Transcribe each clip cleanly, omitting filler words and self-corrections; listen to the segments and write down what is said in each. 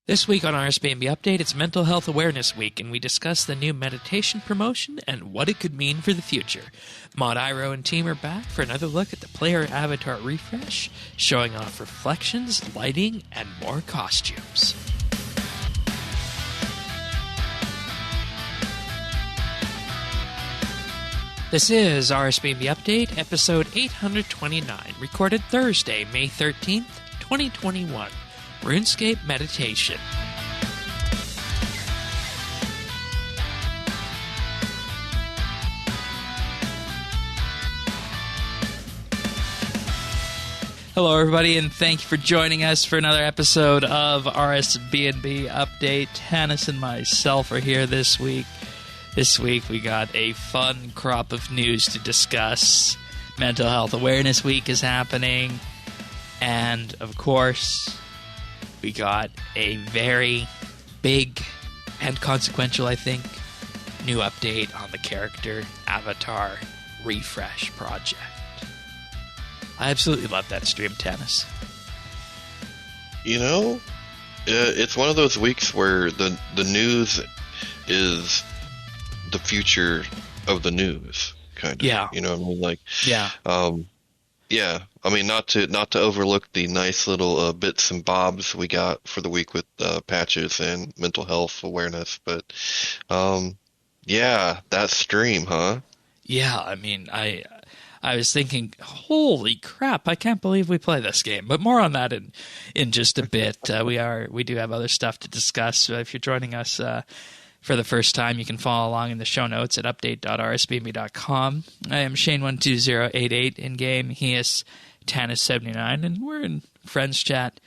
This week on RSBANDB Update, it's Mental Health Awareness Week, and we discuss the new meditation promotion and what it could mean for the future. Mod Iroh and team are back for another look at the player avatar refresh, showing off reflections, lighting, and more costumes. This is RSBANDB Update, episode 829, recorded Thursday, May 13th, 2021. RuneScape Meditation. Hello, everybody, and thank you for joining us for another episode of RSBANDB Update. Hannes and myself are here this week. This week we got a fun crop of news to discuss. Mental Health Awareness Week is happening, and of course, we got a very big and consequential, I think, new update on the character avatar refresh project. I absolutely love that stream, Tennis. You know, it's one of those weeks where the news is the future of the news, kind of. Yeah. You know what I mean? Like, yeah. Yeah, I mean, not to overlook the nice little bits and bobs we got for the week with patches and mental health awareness, but yeah, that stream, huh? Yeah, I mean, I was thinking, holy crap, I can't believe we play this game. But more on that in just a bit. We do have other stuff to discuss. So if you're joining us for the first time, you can follow along in the show notes at update.rsbnb.com. I am Shane12088 in-game. He is Tannis79, and we're in Friends Chat,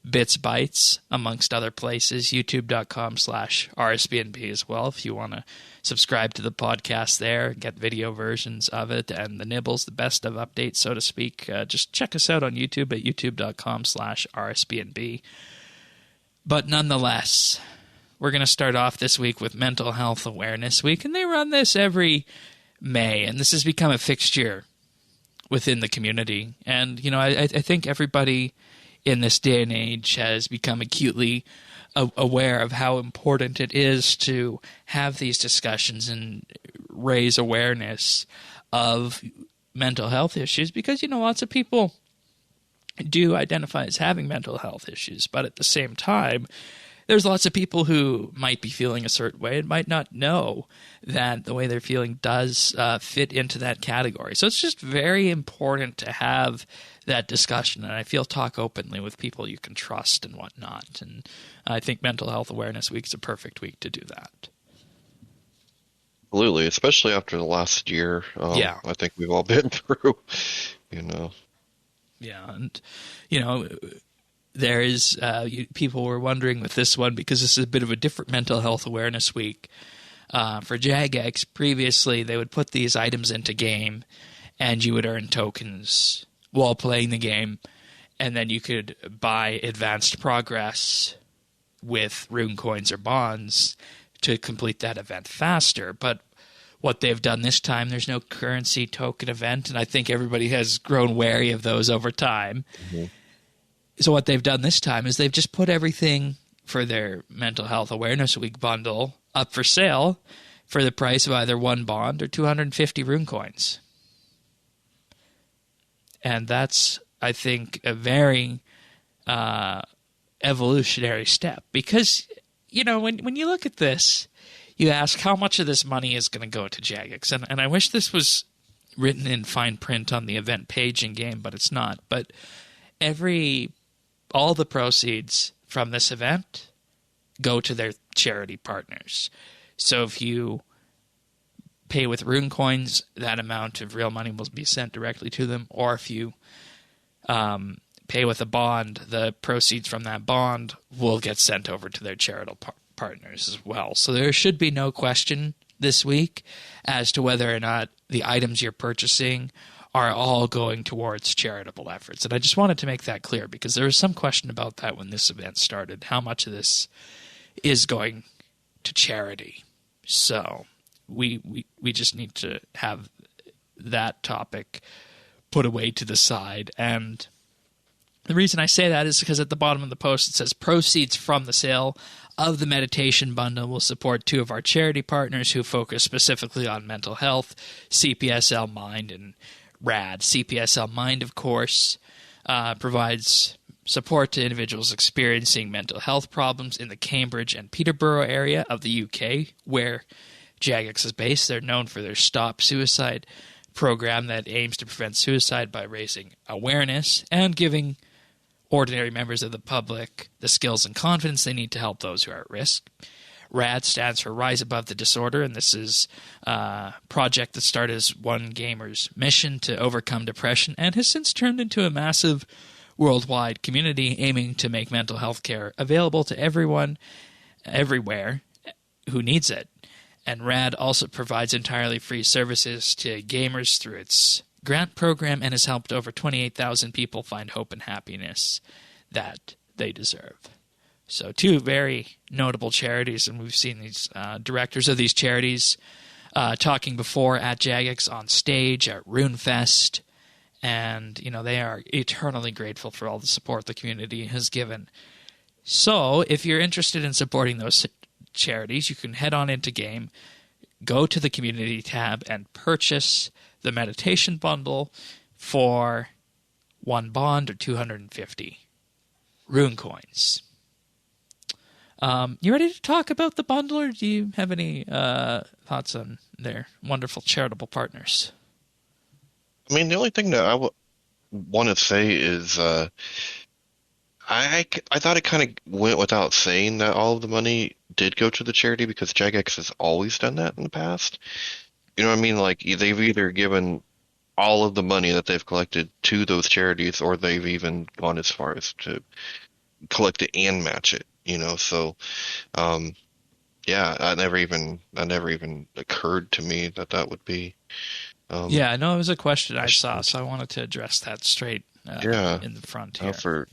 BitsBytes, amongst other places, youtube.com/RSBNB as well, if you want to subscribe to the podcast there, get video versions of it, and the nibbles, the best of updates, so to speak. Just check us out on YouTube at youtube.com/RSBNB. But nonetheless, we're going to start off this week with Mental Health Awareness Week, and they run this every May, and this has become a fixture within the community. And, you know, I think everybody in this day and age has become acutely aware of how important it is to have these discussions and raise awareness of mental health issues, because, you know, lots of people do identify as having mental health issues, but at the same time, there's lots of people who might be feeling a certain way and might not know that the way they're feeling does fit into that category. So it's just very important to have that discussion, and I feel talk openly with people you can trust and whatnot. And I think Mental Health Awareness Week is a perfect week to do that. Absolutely, especially after the last year. Yeah. I think we've all been through, you know. Yeah, and, you know, there is people were wondering with this one, because this is a bit of a different Mental Health Awareness Week. For Jagex, previously they would put these items into game, and you would earn tokens while playing the game, and then you could buy advanced progress with rune coins or bonds to complete that event faster. But what they've done this time, there's no currency token event, and I think everybody has grown wary of those over time. Mm-hmm. So what they've done this time is they've just put everything for their Mental Health Awareness Week bundle up for sale for the price of either one bond or 250 rune coins. And that's, I think, a very evolutionary step, because, you know, when you look at this, you ask how much of this money is going to go to Jagex. And I wish this was written in fine print on the event page in game, but it's not. But all the proceeds from this event go to their charity partners. So if you pay with rune coins, that amount of real money will be sent directly to them. Or if you pay with a bond, the proceeds from that bond will get sent over to their charitable partners as well. So there should be no question this week as to whether or not the items you're purchasing are all going towards charitable efforts. And I just wanted to make that clear, because there was some question about that when this event started, how much of this is going to charity. So we just need to have that topic put away to the side. And The reason I say that is because at the bottom of the post it says proceeds from the sale of the meditation bundle will support 2 of our charity partners who focus specifically on mental health, CPSL Mind and RAD. CPSL Mind, of course, provides support to individuals experiencing mental health problems in the Cambridge and Peterborough area of the UK, where Jagex is based. They're known for their Stop Suicide program that aims to prevent suicide by raising awareness and giving ordinary members of the public the skills and confidence they need to help those who are at risk. RAD stands for Rise Above the Disorder, and this is a project that started as one gamer's mission to overcome depression and has since turned into a massive worldwide community aiming to make mental health care available to everyone, everywhere, who needs it. And RAD also provides entirely free services to gamers through its grant program and has helped over 28,000 people find hope and happiness that they deserve. So 2 very notable charities, and we've seen these directors of these charities talking before at Jagex on stage at RuneFest, and they are eternally grateful for all the support the community has given. So if you're interested in supporting those charities, you can head on into game, go to the community tab, and purchase the meditation bundle for 1 bond or 250 rune coins. You ready to talk about the bundle, or do you have any thoughts on their wonderful charitable partners? I mean, the only thing that I want to say is I thought it kind of went without saying that all of the money did go to the charity, because Jagex has always done that in the past. You know what I mean? Like, they've either given all of the money that they've collected to those charities, or they've even gone as far as to collect it and match it. So yeah, that never even occurred to me that would be. Yeah, I know it was a question I saw, so I wanted to address that straight in the front here.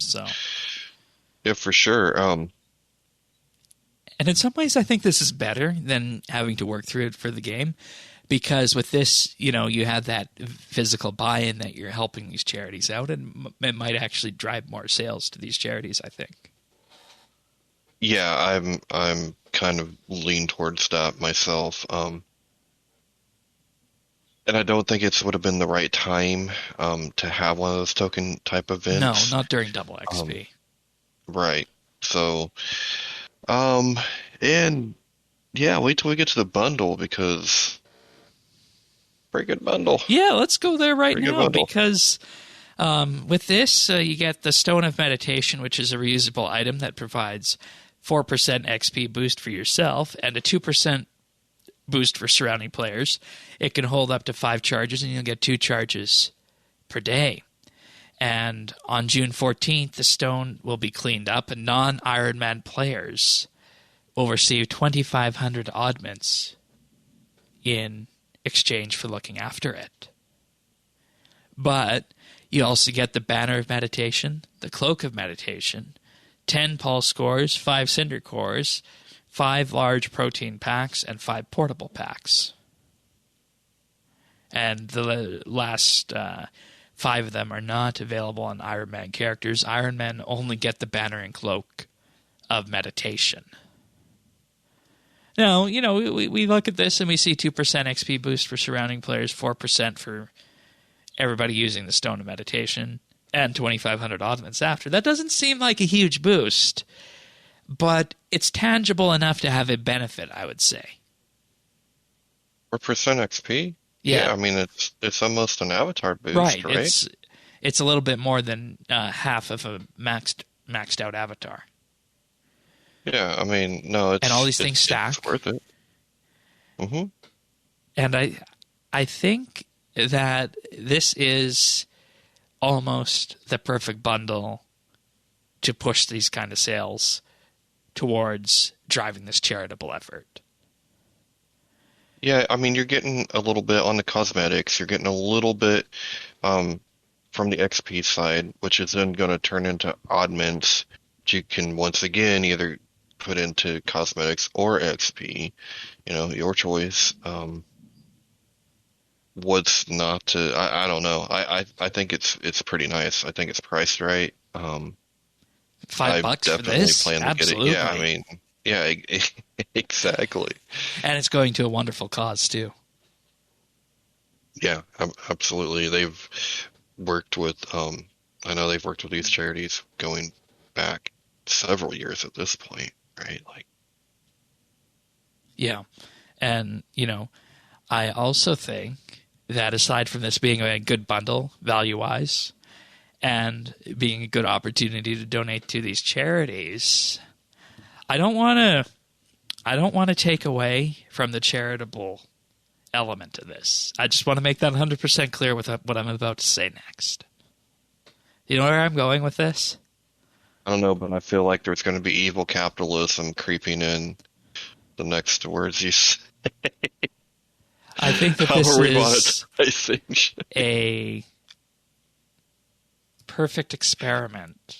Yeah, for sure. And in some ways, I think this is better than having to work through it for the game, because with this, you have that physical buy-in that you're helping these charities out, and it might actually drive more sales to these charities, I think. Yeah, I'm kind of lean towards that myself. And I don't think it would have been the right time to have one of those token type events. No, not during double XP. Right. So, and yeah, wait till we get to the bundle, because pretty good bundle. Yeah, let's go there now, because with this, you get the Stone of Meditation, which is a reusable item that provides 4% XP boost for yourself and a 2% boost for surrounding players. It can hold up to 5 charges, and you'll get 2 charges per day. And on June 14th, the stone will be cleaned up, and non-Iron Man players will receive 2,500 oddments in exchange for looking after it. But you also get the Banner of Meditation, the Cloak of Meditation, 10 pulse cores, 5 cinder cores, 5 large protein packs, and 5 portable packs. And the last 5 of them are not available on Iron Man characters. Iron Man only get the Banner and Cloak of Meditation. Now, we look at this and we see 2% XP boost for surrounding players, 4% for everybody using the Stone of Meditation, and 2,500 oddments after. That doesn't seem like a huge boost, but it's tangible enough to have a benefit, I would say. 4% XP? Yeah. I mean, it's almost an avatar boost, right? It's a little bit more than half of a maxed out avatar. Yeah, I mean, no, it's... And all these things stack. It's worth it. Mm-hmm. And I think that this is almost the perfect bundle to push these kind of sales towards driving this charitable effort. Yeah, I mean, you're getting a little bit on the cosmetics. You're getting a little bit from the XP side, which is then going to turn into oddments. You can, once again, either put into cosmetics or XP. Your choice. What's not to... I don't know. I think it's pretty nice. I think it's priced right. $5 I for definitely this? plan to Absolutely. get it. Yeah, I mean, yeah, exactly. And it's going to a wonderful cause, too. Yeah, absolutely. They've worked with, I know they've worked with these charities going back several years at this point, right? Like, Yeah. And, I also think that aside from this being a good bundle value-wise and being a good opportunity to donate to these charities, I don't want to take away from the charitable element of this. I just want to make that 100% clear with what I'm about to say next. You know where I'm going with this? I don't know, but I feel like there's going to be evil capitalism creeping in the next words you say. I think that How this are we is monetizing? a perfect experiment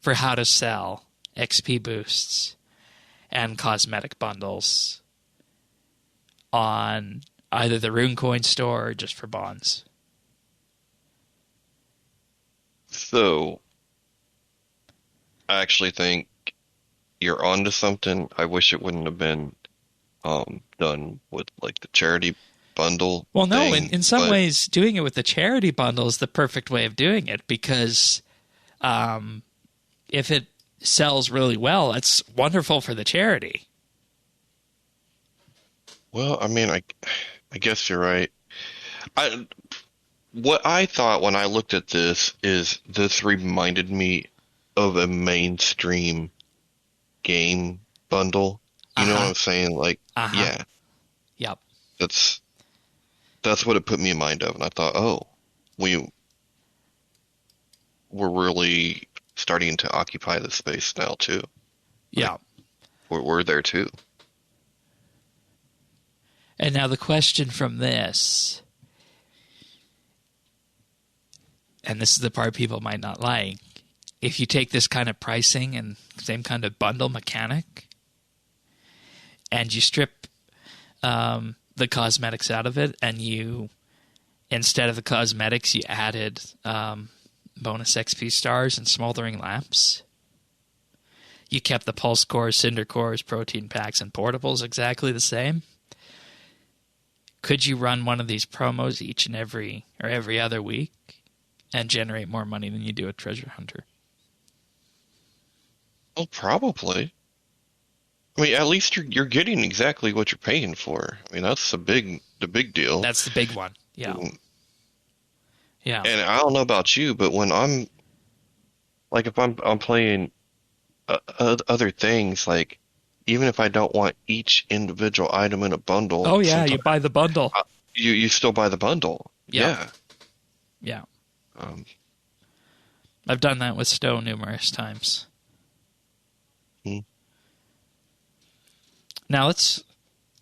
for how to sell XP boosts and cosmetic bundles on either the RuneCoin store or just for bonds. So, I actually think you're onto something. I wish it wouldn't have been done with like the charity bundle. Well, no, thing, in some but ways, doing it with the charity bundle is the perfect way of doing it because if it sells really well, it's wonderful for the charity. well, I mean, I guess you're right. What I thought when I looked at this is this reminded me of a mainstream game bundle. You know what Uh-huh. I'm saying? Like, Uh-huh. yeah, Yep. that's what it put me in mind of, and I thought, oh, we're really starting to occupy this space now too. Yeah. We're there too. And now the question from this, and this is the part people might not like, if you take this kind of pricing and same kind of bundle mechanic and you strip the cosmetics out of it and you, instead of the cosmetics, you added bonus XP stars and smoldering lamps, you kept the pulse cores, cinder cores, protein packs, and portables exactly the same, could you run one of these promos each and every other week and generate more money than you do a treasure hunter? Well, probably. I mean, at least you're getting exactly what you're paying for. I mean, that's the big deal. That's the big one. Yeah. Mm. Yeah. And I don't know about you, but when I'm like, if I'm playing other things, like even if I don't want each individual item in a bundle, Oh, yeah, you buy the bundle. you still buy the bundle. Yeah. Yeah. Yeah. I've done that with Stowe numerous times. Hmm. Now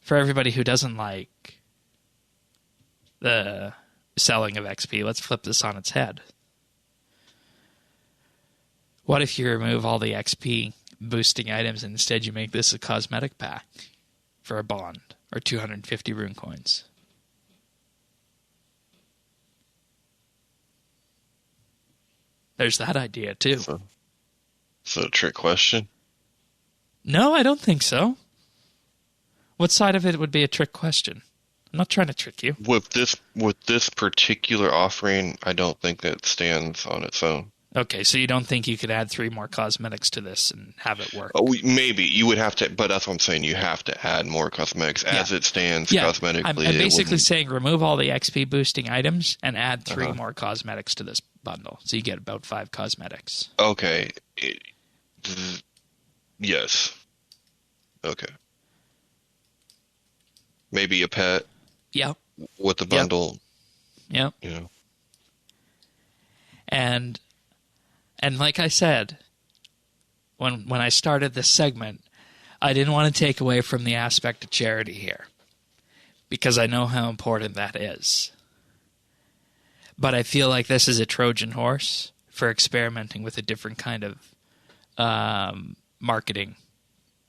for everybody who doesn't like the selling of XP, let's flip this on its head. What if you remove all the XP boosting items and instead you make this a cosmetic pack for a bond or 250 rune coins? There's that idea too. So a trick question. No, I don't think so. What side of it would be a trick question? I'm not trying to trick you. With this particular offering, I don't think that stands on its own. Okay, so you don't think you could add 3 more cosmetics to this and have it work? Oh, maybe you would have to, but that's what I'm saying. You have to add more cosmetics as it stands cosmetically. I'm basically saying remove all the XP boosting items and add 3 more cosmetics to this bundle, so you get about 5 cosmetics. Okay. Yes. Okay. Maybe a pet. Yep. With the bundle. Yep. You know. And like I said, when I started this segment, I didn't want to take away from the aspect of charity here, because I know how important that is. But I feel like this is a Trojan horse for experimenting with a different kind of marketing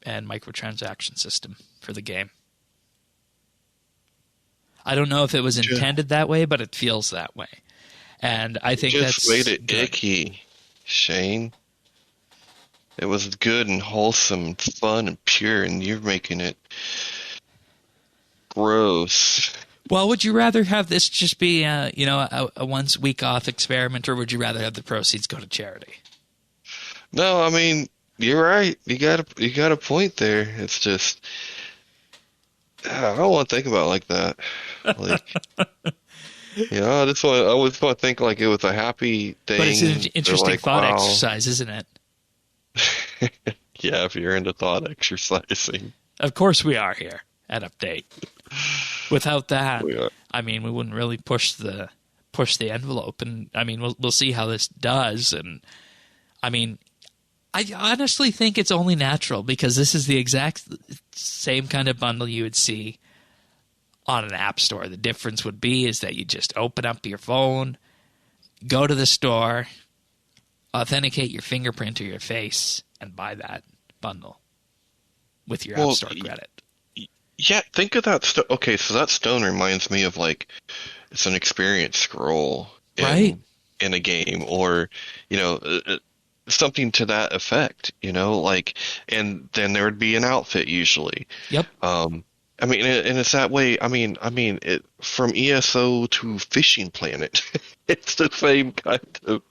and microtransaction system for the game. I don't know if it was intended that way, but it feels that way. And I think just that's made it good. icky. Shane. It was good and wholesome and fun and pure, and you're making it gross. Well, would you rather have this just be a once week off experiment, or would you rather have the proceeds go to charity? No, I mean, you're right. You got a point there. It's just I don't want to think about it like that. Like, I always want to think like it was a happy thing. But it's an interesting like, thought wow. exercise, isn't it? Yeah, if you're into thought exercising. Of course we are here at Update. Without that, We are. I mean, we wouldn't really push the envelope, and I mean, we'll see how this does. And I mean, I honestly think it's only natural because this is the exact same kind of bundle you would see on an app store. The difference would be is that you just open up your phone, go to the store, authenticate your fingerprint or your face, and buy that bundle with your App Store credit. Yeah, think of that. Okay, so that stone reminds me of like it's an experience scroll Right. in a game, or something to that effect. Like, and then there would be an outfit usually. Yep. I mean, and it's that way. I mean, it from ESO to Fishing Planet, it's the same kind of,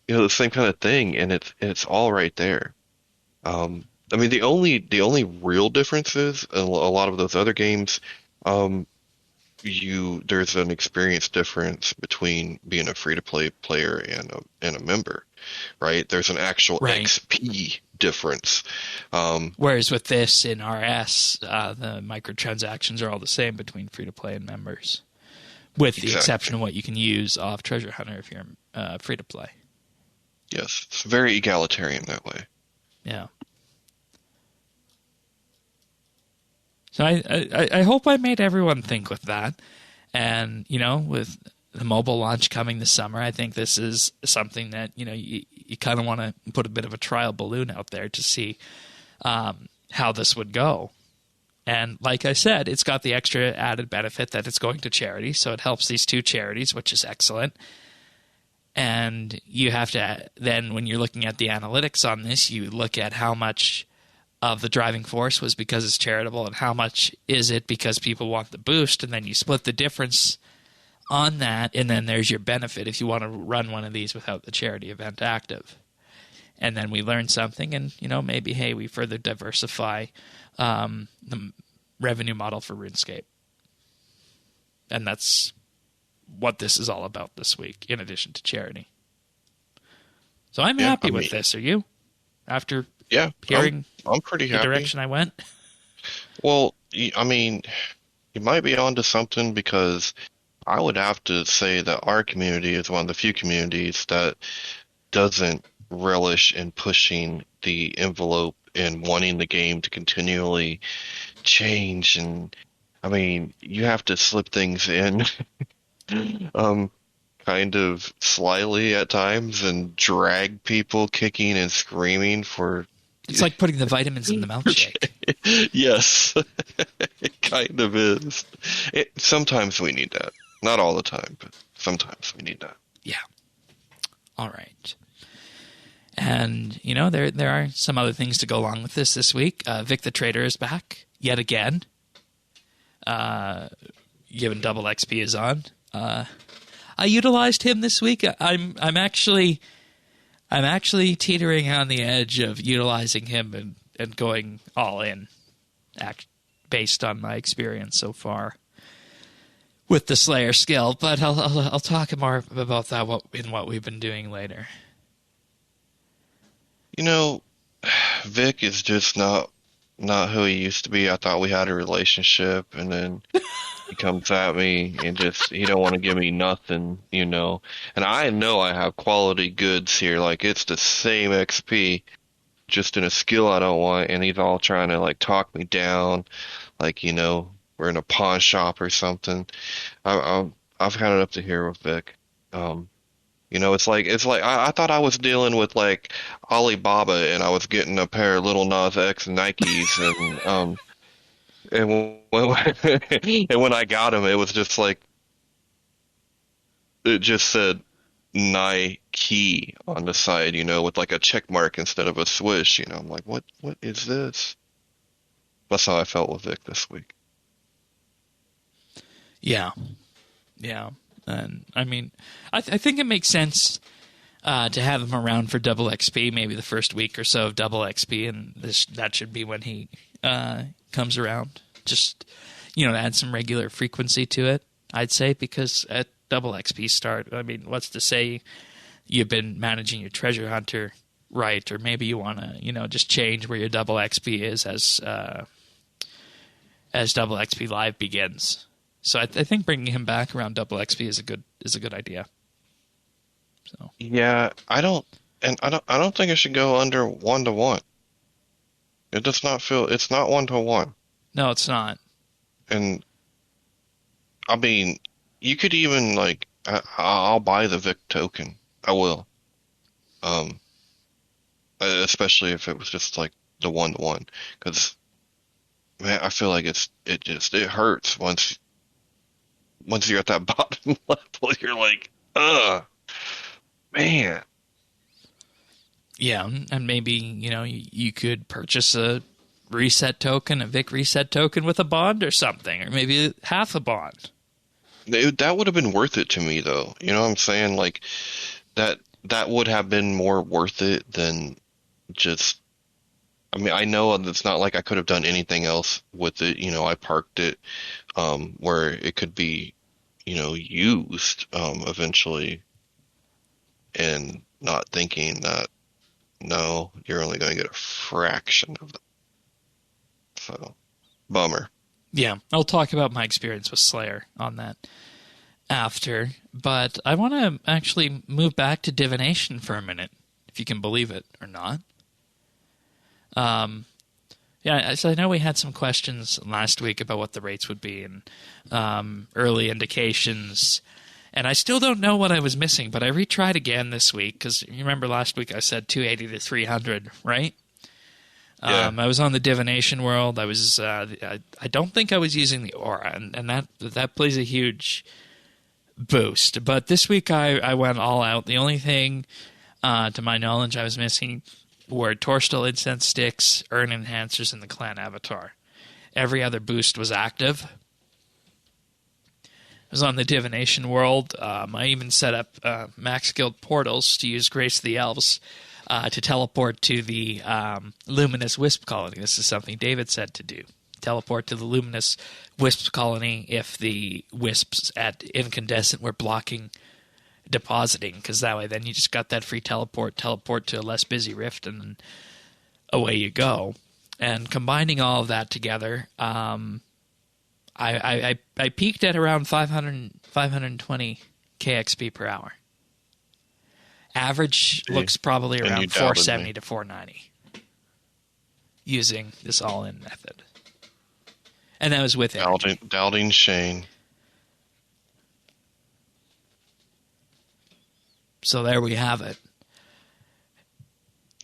the same kind of thing, and it's all right there. I mean, the only real difference is in a lot of those other games, there's an experience difference between being a free-to-play player and a member, right? There's an actual Right. XP difference. Whereas with this in RS, the microtransactions are all the same between free-to-play and members, with the Exactly. exception of what you can use off Treasure Hunter if you're free-to-play. Yes, it's very egalitarian that way. Yeah. So I hope I made everyone think with that. And, with the mobile launch coming this summer, I think this is something that, you kind of want to put a bit of a trial balloon out there to see how this would go. And like I said, it's got the extra added benefit that it's going to charity. So it helps these two charities, which is excellent. And you have to then, when you're looking at the analytics on this, you look at how much of the driving force was because it's charitable and how much is it because people want the boost, and then you split the difference on that, and then there's your benefit if you want to run one of these without the charity event active. And then we learn something, and maybe, hey, we further diversify the revenue model for RuneScape. And that's what this is all about this week, in addition to charity. So I'm happy with this. Are you? After hearing I'm pretty the happy. direction I went? Well, I mean, you might be onto something, because I would have to say that our community is one of the few communities that doesn't relish in pushing the envelope and wanting the game to continually change. And I mean, you have to slip things in kind of slyly at times and drag people kicking and screaming for. It's like putting the vitamins in the milkshake. Yes, it kind of is. Sometimes we need that. Not all the time, but sometimes we need that. Yeah. All right. And, there are some other things to go along with this week. Vic the Trader is back yet again. Given double XP is on. I utilized him this week. I'm actually teetering on the edge of utilizing him and going all in, based on my experience so far with the Slayer skill. But I'll talk more about that in what we've been doing later. Vic is just not who he used to be. I thought we had a relationship, and then he comes at me and he don't want to give me nothing, And I know I have quality goods here. Like, it's the same XP, just in a skill I don't want, and he's all trying to, like, talk me down. Like, we're in a pawn shop or something. I've had it up to here with Vic. It's like I thought I was dealing with like Alibaba, and I was getting a pair of Little Nas X Nikes, and when I got them, it was just like it just said Nike on the side, with like a check mark instead of a swish. I'm like, what is this? That's how I felt with Vic this week. Yeah. Yeah. And I mean, I think it makes sense to have him around for double XP, maybe the first week or so of double XP, and that should be when he comes around. Just, to add some regular frequency to it, I'd say, because at double XP start, I mean, what's to say you've been managing your treasure hunter right, or maybe you want to, just change where your double XP is as double XP live begins. So I think bringing him back around double XP is a good idea. So Yeah, I don't think it should go under 1-to-1. It does not feel it's not 1-to-1. no, it's not. And I mean, you could even like I'll buy the Vic token. I will. Um, Especially if it was just like the 1-to-1, because man, I feel like it hurts once you're at that bottom level. You're like, ugh, man. Yeah, and maybe you could purchase a reset token, a Vic reset token with a bond or something, or maybe half a bond. That would have been worth it to me, though. You know what I'm saying? Like that would have been more worth it than just. I mean, I know it's not like I could have done anything else with it. I parked it where it could be, used eventually, and not thinking that no, you're only going to get a fraction of that. So, bummer. Yeah, I'll talk about my experience with Slayer on that after, but I want to actually move back to divination for a minute, if you can believe it or not. Yeah, so I know we had some questions last week about what the rates would be and early indications, and I still don't know what I was missing, but I retried again this week, because you remember last week I said 280 to 300, right? Yeah. I was on the divination world. I was I don't think I was using the aura, and that plays a huge boost. But this week I went all out. The only thing, to my knowledge, I was missing were Torstal incense sticks, urn enhancers, and the clan avatar. Every other boost was active. I was on the divination world. I even set up max guild portals to use Grace of the Elves to teleport to the Luminous Wisp Colony. This is something David said to do. Teleport to the Luminous Wisp Colony if the wisps at Incandescent were blocking depositing, because that way then you just got that free teleport to a less busy rift, and then away you go. And combining all of that together, I peaked at around 520 KXP per hour. Average looks probably around 470 to 490 using this all-in method. And that was with it. Doubting Shane. So there we have it.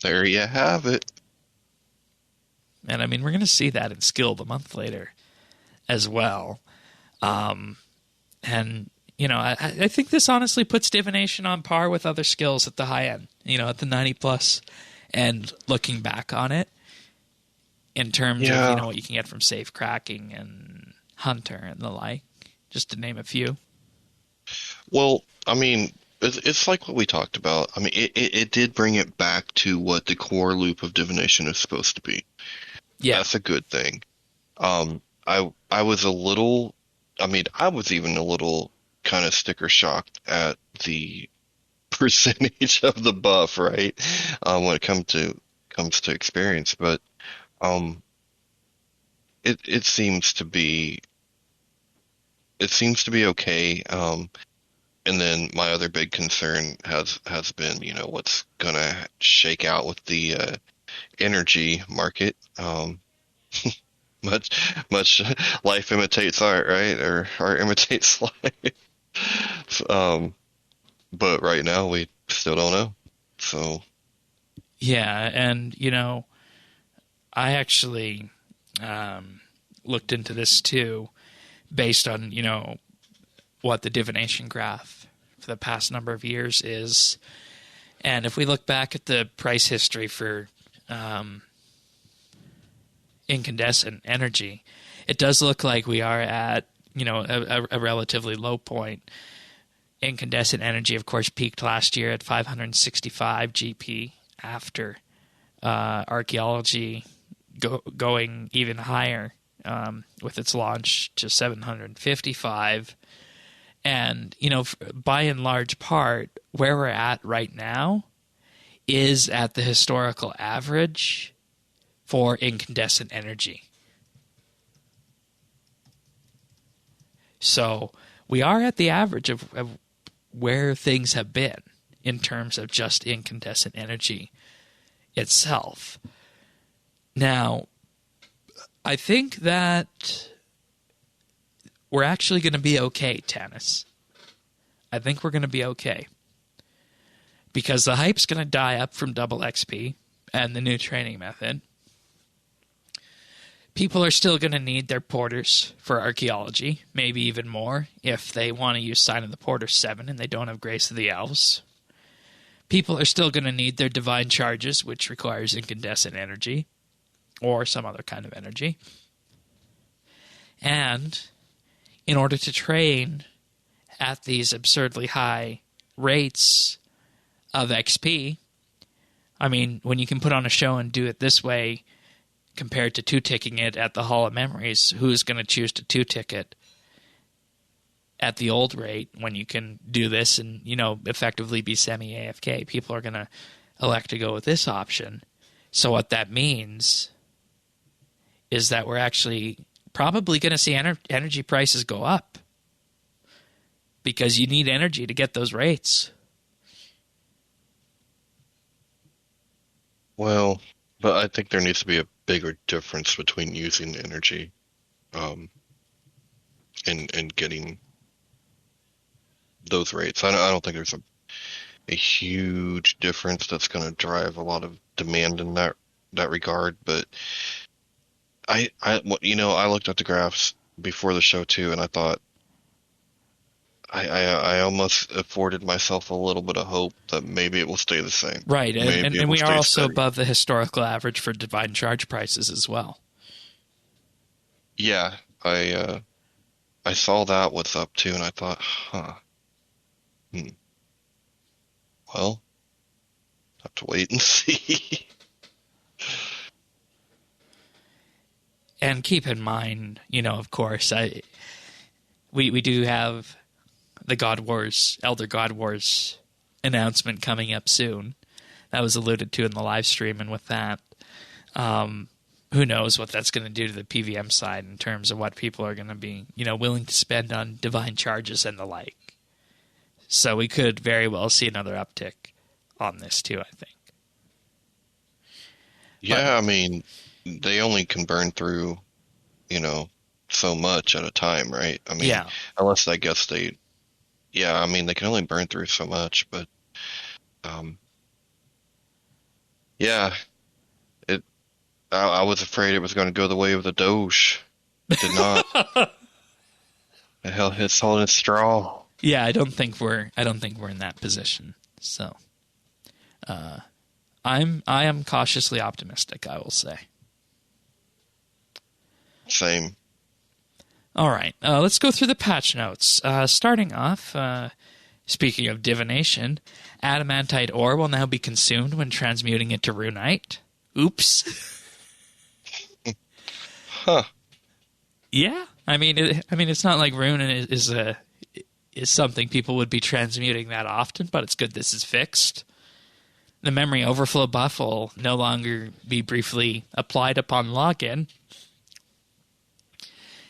There you have it. And I mean, we're going to see that in Skilled a month later as well. And, I think this honestly puts divination on par with other skills at the high end, at the 90 plus, and looking back on it in terms of, what you can get from safe cracking and hunter and the like, just to name a few. Well, I mean, it's like what we talked about. I mean, it did bring it back to what the core loop of divination is supposed to be. Yeah. That's a good thing. I was I was even a little kind of sticker shocked at the percentage of the buff, right? When it comes to experience, but it seems to be okay. And then my other big concern has been, what's gonna shake out with the energy market. Much life imitates art, right? Or art imitates life. But right now we still don't know. So yeah, and I actually looked into this too, based on what the divination graph for the past number of years is, and if we look back at the price history for incandescent energy, it does look like we are at, a relatively low point. Incandescent energy, of course, peaked last year at 565 GP after archaeology going even higher with its launch to 755. And, by and large part, where we're at right now is at the historical average for incandescent energy. So we are at the average of where things have been in terms of just incandescent energy itself. Now, I think that we're actually going to be okay, Tanis. I think we're going to be okay. Because the hype's going to die up from double XP and the new training method. People are still going to need their porters for archaeology, maybe even more, if they want to use Sign of the Porter 7 and they don't have Grace of the Elves. People are still going to need their divine charges, which requires incandescent energy, or some other kind of energy. And in order to train at these absurdly high rates of XP, I mean, when you can put on a show and do it this way, compared to two-ticking it at the Hall of Memories, who's going to choose to two-tick it at the old rate when you can do this and, effectively be semi-AFK? People are going to elect to go with this option. So what that means is that we're actually probably going to see energy prices go up because you need energy to get those rates. Well, but I think there needs to be a bigger difference between using energy and getting those rates. I don't think there's a huge difference that's going to drive a lot of demand in that regard. But I looked at the graphs before the show too, and I thought I almost afforded myself a little bit of hope that maybe it will stay the same. Right, and we are also above the historical average for divine charge prices as well. Yeah, I saw that was up too, and I thought, well, have to wait and see. And keep in mind, of course, we do have the Elder God Wars announcement coming up soon. That was alluded to in the live stream, and with that, who knows what that's going to do to the PVM side in terms of what people are going to be, willing to spend on divine charges and the like. So we could very well see another uptick on this too, I think. Yeah, I mean, they only can burn through, so much at a time, right? I mean, yeah. Unless I guess they can only burn through so much, but yeah, I was afraid it was going to go the way of the Doge. It did not. It's holding its straw. Yeah, I don't think we're in that position. So, I am cautiously optimistic, I will say. Same. All right, let's go through the patch notes. Starting off, speaking of divination, adamantite ore will now be consumed when transmuting it to runite. Oops. Huh. Yeah, I mean, it's not like rune is something people would be transmuting that often, but it's good this is fixed. The memory overflow buff will no longer be briefly applied upon login.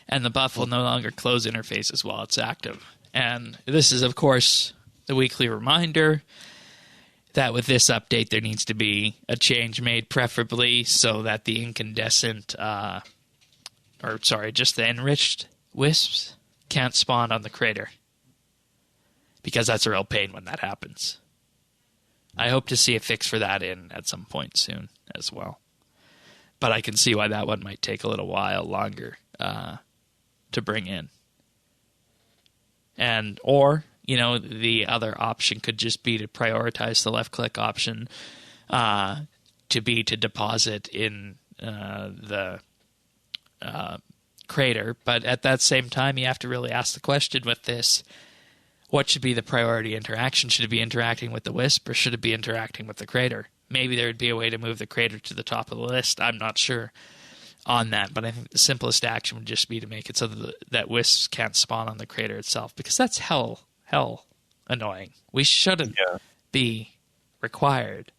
And the buff will no longer close interfaces while it's active. And this is, of course, the weekly reminder that with this update there needs to be a change made, preferably so that the incandescent, the enriched wisps can't spawn on the crater. Because that's a real pain when that happens. I hope to see a fix for that at some point soon as well. But I can see why that one might take a little while longer to bring in. Or the other option could just be to prioritize the left-click option to deposit in the crater. But at that same time, you have to really ask the question with this, what should be the priority interaction? Should it be interacting with the Wisp, or should it be interacting with the crater? Maybe there would be a way to move the crater to the top of the list. I'm not sure on that, but I think the simplest action would just be to make it so that Wisps can't spawn on the crater itself, because that's hell annoying. We shouldn't be required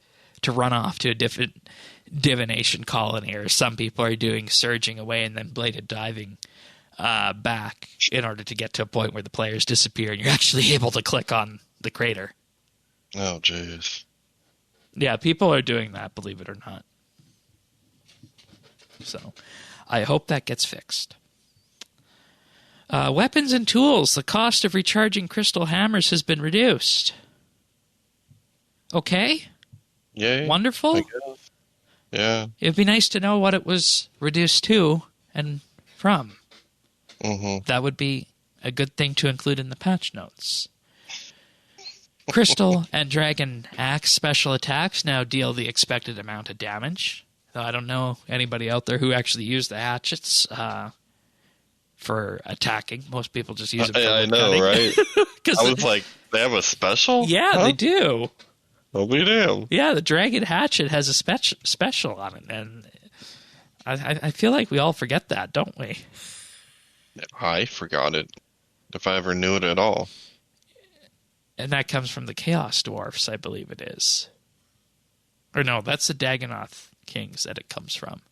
to run off to a different divination colony, or some people are doing surging away and then bladed diving back in order to get to a point where the players disappear and you're actually able to click on the crater. Oh, jeez. Yeah, people are doing that, believe it or not. So I hope that gets fixed. Weapons and tools. The cost of recharging crystal hammers has been reduced. Okay. Yay. Wonderful. Yeah. It'd be nice to know what it was reduced to and from. Mm-hmm. That would be a good thing to include in the patch notes. Crystal and Dragon Axe special attacks now deal the expected amount of damage. I don't know anybody out there who actually used the hatchets for attacking. Most people just use them for I know, cutting. right? I was like, they have a special? Yeah, huh? They do. Oh, we do. Yeah, the Dragon Hatchet has a special on it, and I feel like we all forget that, don't we? I forgot it, if I ever knew it at all. And that comes from the Chaos Dwarfs, I believe it is. Or no, that's the Dagonoth Kings that it comes from.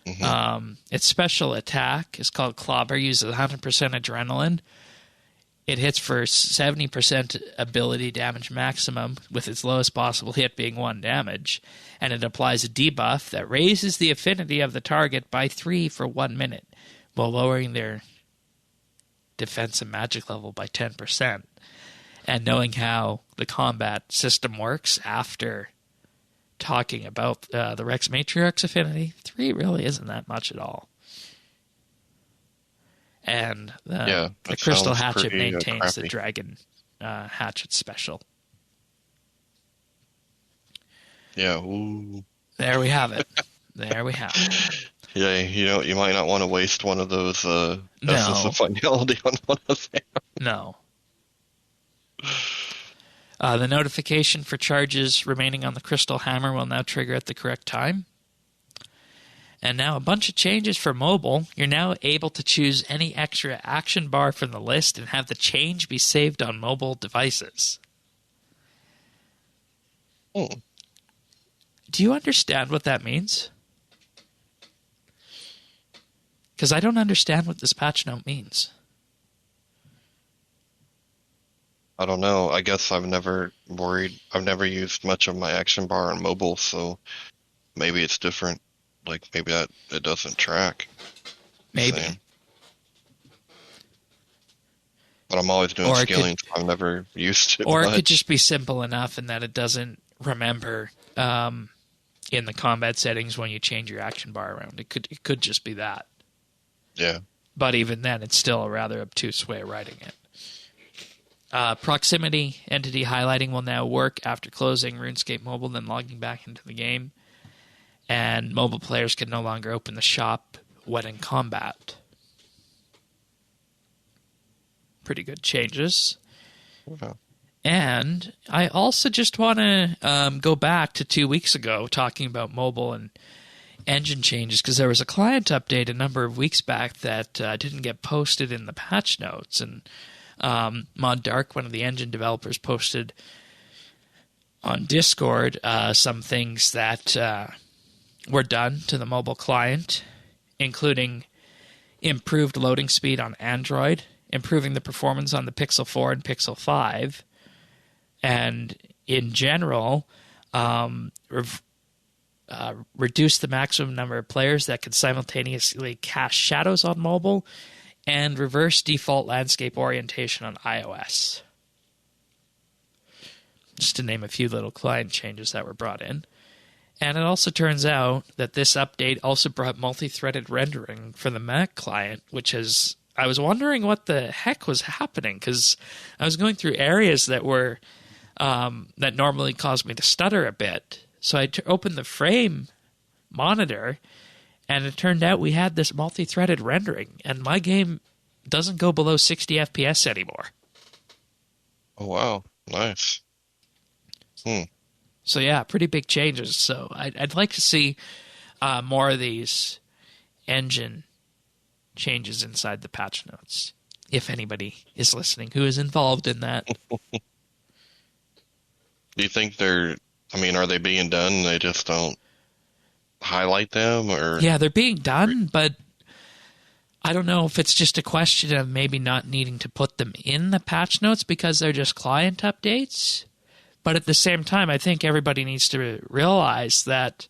Mm-hmm. Its special attack is called Clobber, uses 100% adrenaline. It hits for 70% ability damage maximum, with its lowest possible hit being 1 damage. And it applies a debuff that raises the affinity of the target by 3 for 1 minute, while lowering their defense and magic level by 10%. And knowing how the combat system works after talking about the Rex Matriarch's affinity, 3 really isn't that much at all. And the Crystal Hatchet maintains the Dragon Hatchet special. Yeah. Ooh. There we have it. Yeah, you might not want to waste one of those Essence of Finality on one of them. No. The notification for charges remaining on the Crystal Hammer will now trigger at the correct time. And now a bunch of changes for mobile. You're now able to choose any extra action bar from the list and have the change be saved on mobile devices. Oh. Do you understand what that means? Because I don't understand what this patch note means. I don't know. I guess I've never used much of my action bar on mobile, so maybe it's different. Like, maybe that it doesn't track. Maybe. But I'm always doing scaling, so I've never used it Or much. it could just be simple enough in that it doesn't remember in the combat settings when you change your action bar around. It could just be that. Yeah. But even then, it's still a rather obtuse way of writing it. Proximity entity highlighting will now work after closing RuneScape Mobile, then logging back into the game. And mobile players can no longer open the shop when in combat. Pretty good changes. Okay. And I also just want to go back to 2 weeks ago talking about mobile and engine changes, because there was a client update a number of weeks back that didn't get posted in the patch notes. And Mod Dark, one of the engine developers, posted on Discord some things that were done to the mobile client, including improved loading speed on Android, improving the performance on the Pixel 4 and Pixel 5, and in general, reduce the maximum number of players that could simultaneously cast shadows on mobile, and reverse default landscape orientation on iOS. Just to name a few little client changes that were brought in. And it also turns out that this update also brought multi-threaded rendering for the Mac client, which has I was wondering what the heck was happening, because I was going through areas that were that normally cause me to stutter a bit. So I opened the frame monitor, and it turned out we had this multi-threaded rendering, and my game doesn't go below 60 FPS anymore. Oh, wow. Nice. So yeah, pretty big changes. So I'd like to see more of these engine changes inside the patch notes, if anybody is listening who is involved in that. Do you think are they being done? They just don't highlight them, or? Yeah, they're being done, but I don't know if it's just a question of maybe not needing to put them in the patch notes because they're just client updates. But at the same time, I think everybody needs to realize that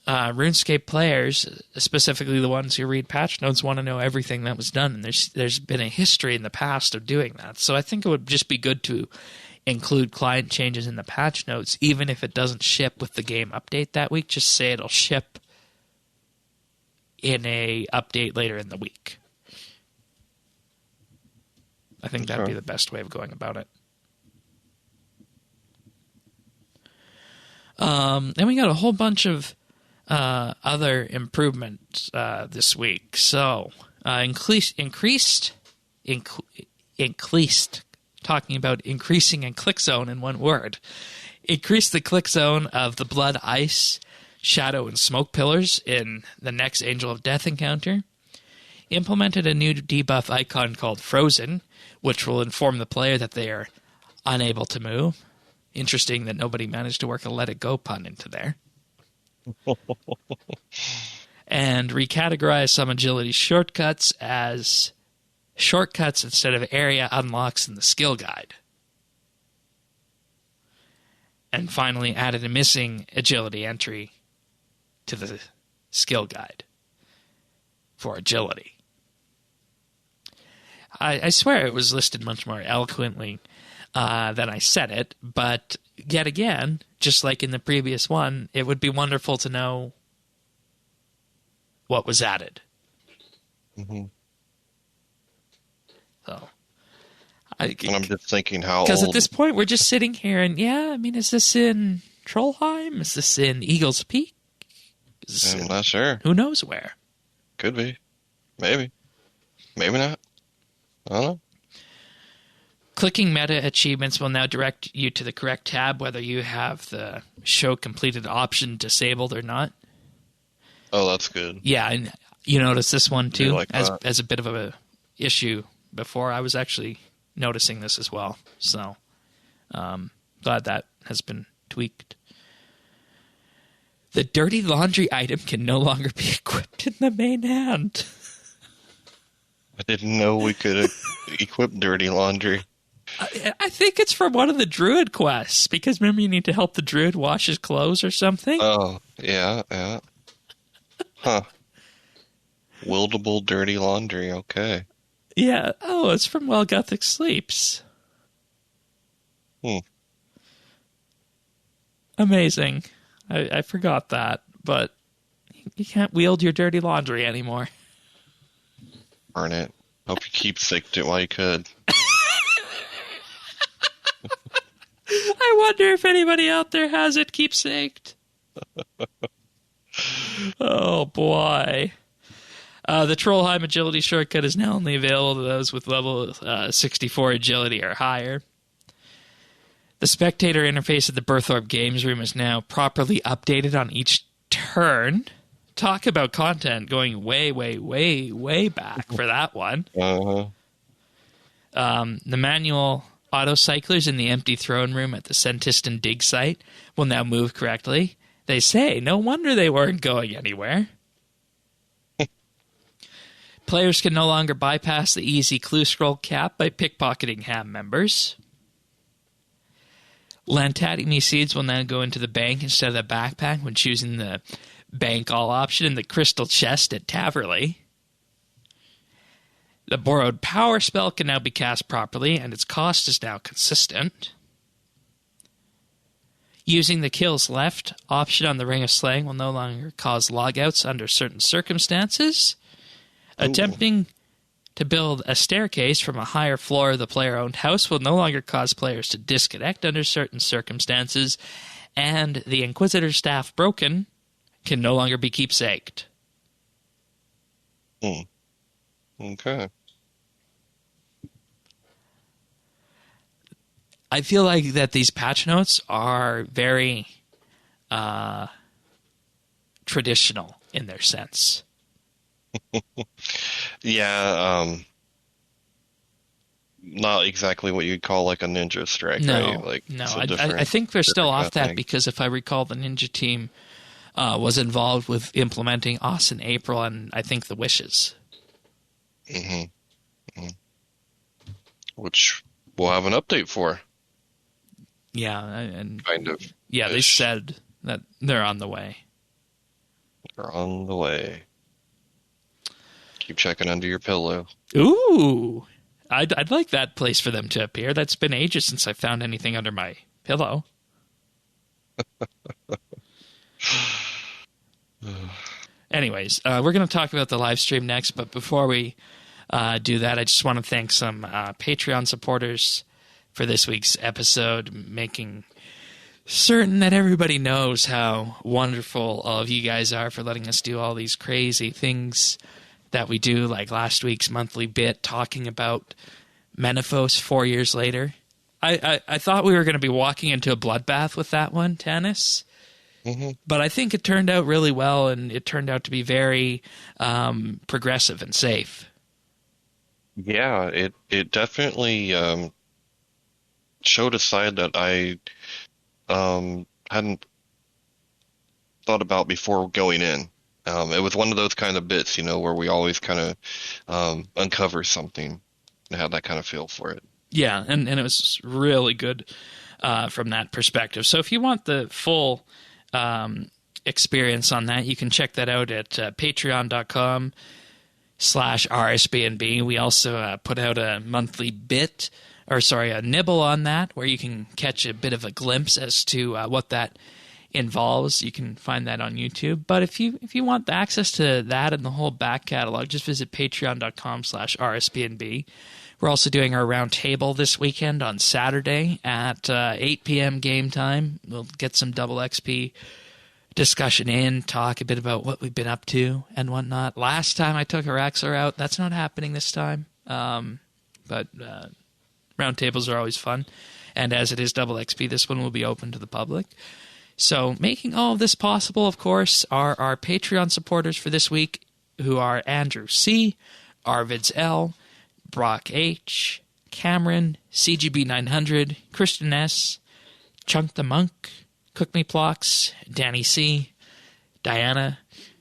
RuneScape players, specifically the ones who read patch notes, want to know everything that was done. And there's been a history in the past of doing that. So I think it would just be good to include client changes in the patch notes, even if it doesn't ship with the game update that week. Just say it'll ship in a update later in the week. I think that'd be the best way of going about it. Then we got a whole bunch of other improvements this week. So increased, talking about increasing in click zone in one word. Increase the click zone of the blood, ice, shadow, and smoke pillars in the next Angel of Death encounter. Implemented a new debuff icon called Frozen, which will inform the player that they are unable to move. Interesting that nobody managed to work a let it go pun into there. And recategorize some agility shortcuts as shortcuts instead of area unlocks in the skill guide. And finally added a missing agility entry to the skill guide for agility. I swear it was listed much more eloquently than I said it, but yet again, just like in the previous one, it would be wonderful to know what was added. Mm-hmm. So, and I'm just thinking how because at this point we're just sitting here and is this in Trollheim? Is this in Eagle's Peak? I'm not sure. Who knows where? Could be. Maybe. Maybe not. I don't know. Clicking meta achievements will now direct you to the correct tab, whether you have the show completed option disabled or not. Oh, that's good. Yeah, and you notice this one too, like as a bit of a issue before. I was actually noticing this as well. So, glad that has been tweaked. The dirty laundry item can no longer be equipped in the main hand. I didn't know we could equip dirty laundry. I think it's from one of the druid quests, because remember you need to help the druid wash his clothes or something? Oh, yeah. Huh. Wieldable dirty laundry, okay. Yeah. Oh, it's from While Gothic Sleeps. Amazing. I forgot that, but you can't wield your dirty laundry anymore. Burn it. Hope you keep sick it while you could. I wonder if anybody out there has it keepsaked. Oh, boy. The Trollheim agility shortcut is now only available to those with level 64 agility or higher. The spectator interface at the Berthorpe Games Room is now properly updated on each turn. Talk about content going way, way, way, way back for that one. Uh-huh. The manual autocyclers in the empty throne room at the Sentiston dig site will now move correctly. They say, no wonder they weren't going anywhere. Players can no longer bypass the easy clue scroll cap by pickpocketing ham members. Lantatini seeds will now go into the bank instead of the backpack when choosing the bank all option in the crystal chest at Taverley. The borrowed power spell can now be cast properly, and its cost is now consistent. Using the kills left option on the Ring of Slaying will no longer cause logouts under certain circumstances. Ooh. Attempting to build a staircase from a higher floor of the player-owned house will no longer cause players to disconnect under certain circumstances, and the Inquisitor staff broken can no longer be keepsaked. Okay. I feel like that these patch notes are very traditional in their sense. Yeah, not exactly what you'd call like a ninja strike, right? Like, no. it's I think they're still off that thing. because if I recall, the ninja team was involved with implementing Os in April and I think the Wishes. Which we'll have an update for. Yeah, and Kind of. yeah, they said that they're on the way. They're on the way. Keep checking under your pillow. Ooh, I'd like that place for them to appear. That's been ages since I found anything under my pillow. Anyways, we're going to talk about the live stream next, but before we do that, I just want to thank some Patreon supporters for this week's episode, making certain that everybody knows how wonderful all of you guys are for letting us do all these crazy things that we do, like last week's monthly bit talking about Menaphos 4 years later. I thought we were going to be walking into a bloodbath with that one, Tanis. But I think it turned out really well, and it turned out to be very progressive and safe. Yeah, it definitely showed a side that I hadn't thought about before going in. It was one of those kind of bits, where we always kind of uncover something and had that kind of feel for it. Yeah, and it was really good from that perspective. So if you want the full experience on that, you can check that out at patreon.com/RSBANDB. We also put out a monthly bit, a nibble on that, where you can catch a bit of a glimpse as to what that involves. You can find that on YouTube. But if you want access to that and the whole back catalog, just visit patreon.com/RSBANDB. We're also doing our round table this weekend on Saturday at 8 p.m. game time. We'll get some double XP discussion in, talk a bit about what we've been up to and whatnot. Last time I took Araxor out. That's not happening this time. But round tables are always fun. And as it is double XP, this one will be open to the public. So making all of this possible, of course, are our Patreon supporters for this week, who are Andrew C., Arvids L., Brock H., Cameron, CGB900, Christian S., Chunk the Monk, Cook Me Plocks, Danny C., Diana,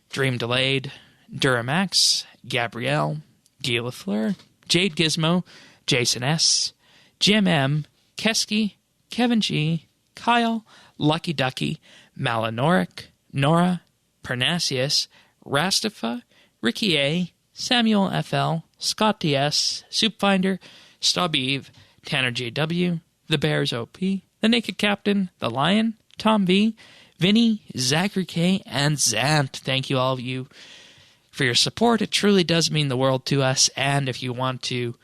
Dream Delayed, Duramax, Gabrielle, Guy Lafleur, Jade Gizmo, Jason S., Jim M., Keski, Kevin G., Kyle, Lucky Ducky, Malinoric, Nora, Parnassius, Rastafa, Ricky A., Samuel FL, Scott DS, Soupfinder, Stubby Tanner JW, The Bears OP, The Naked Captain, The Lion, Tom V, Vinny, Zachary K, and Zant. Thank you, all of you, for your support. It truly does mean the world to us. And if you want to,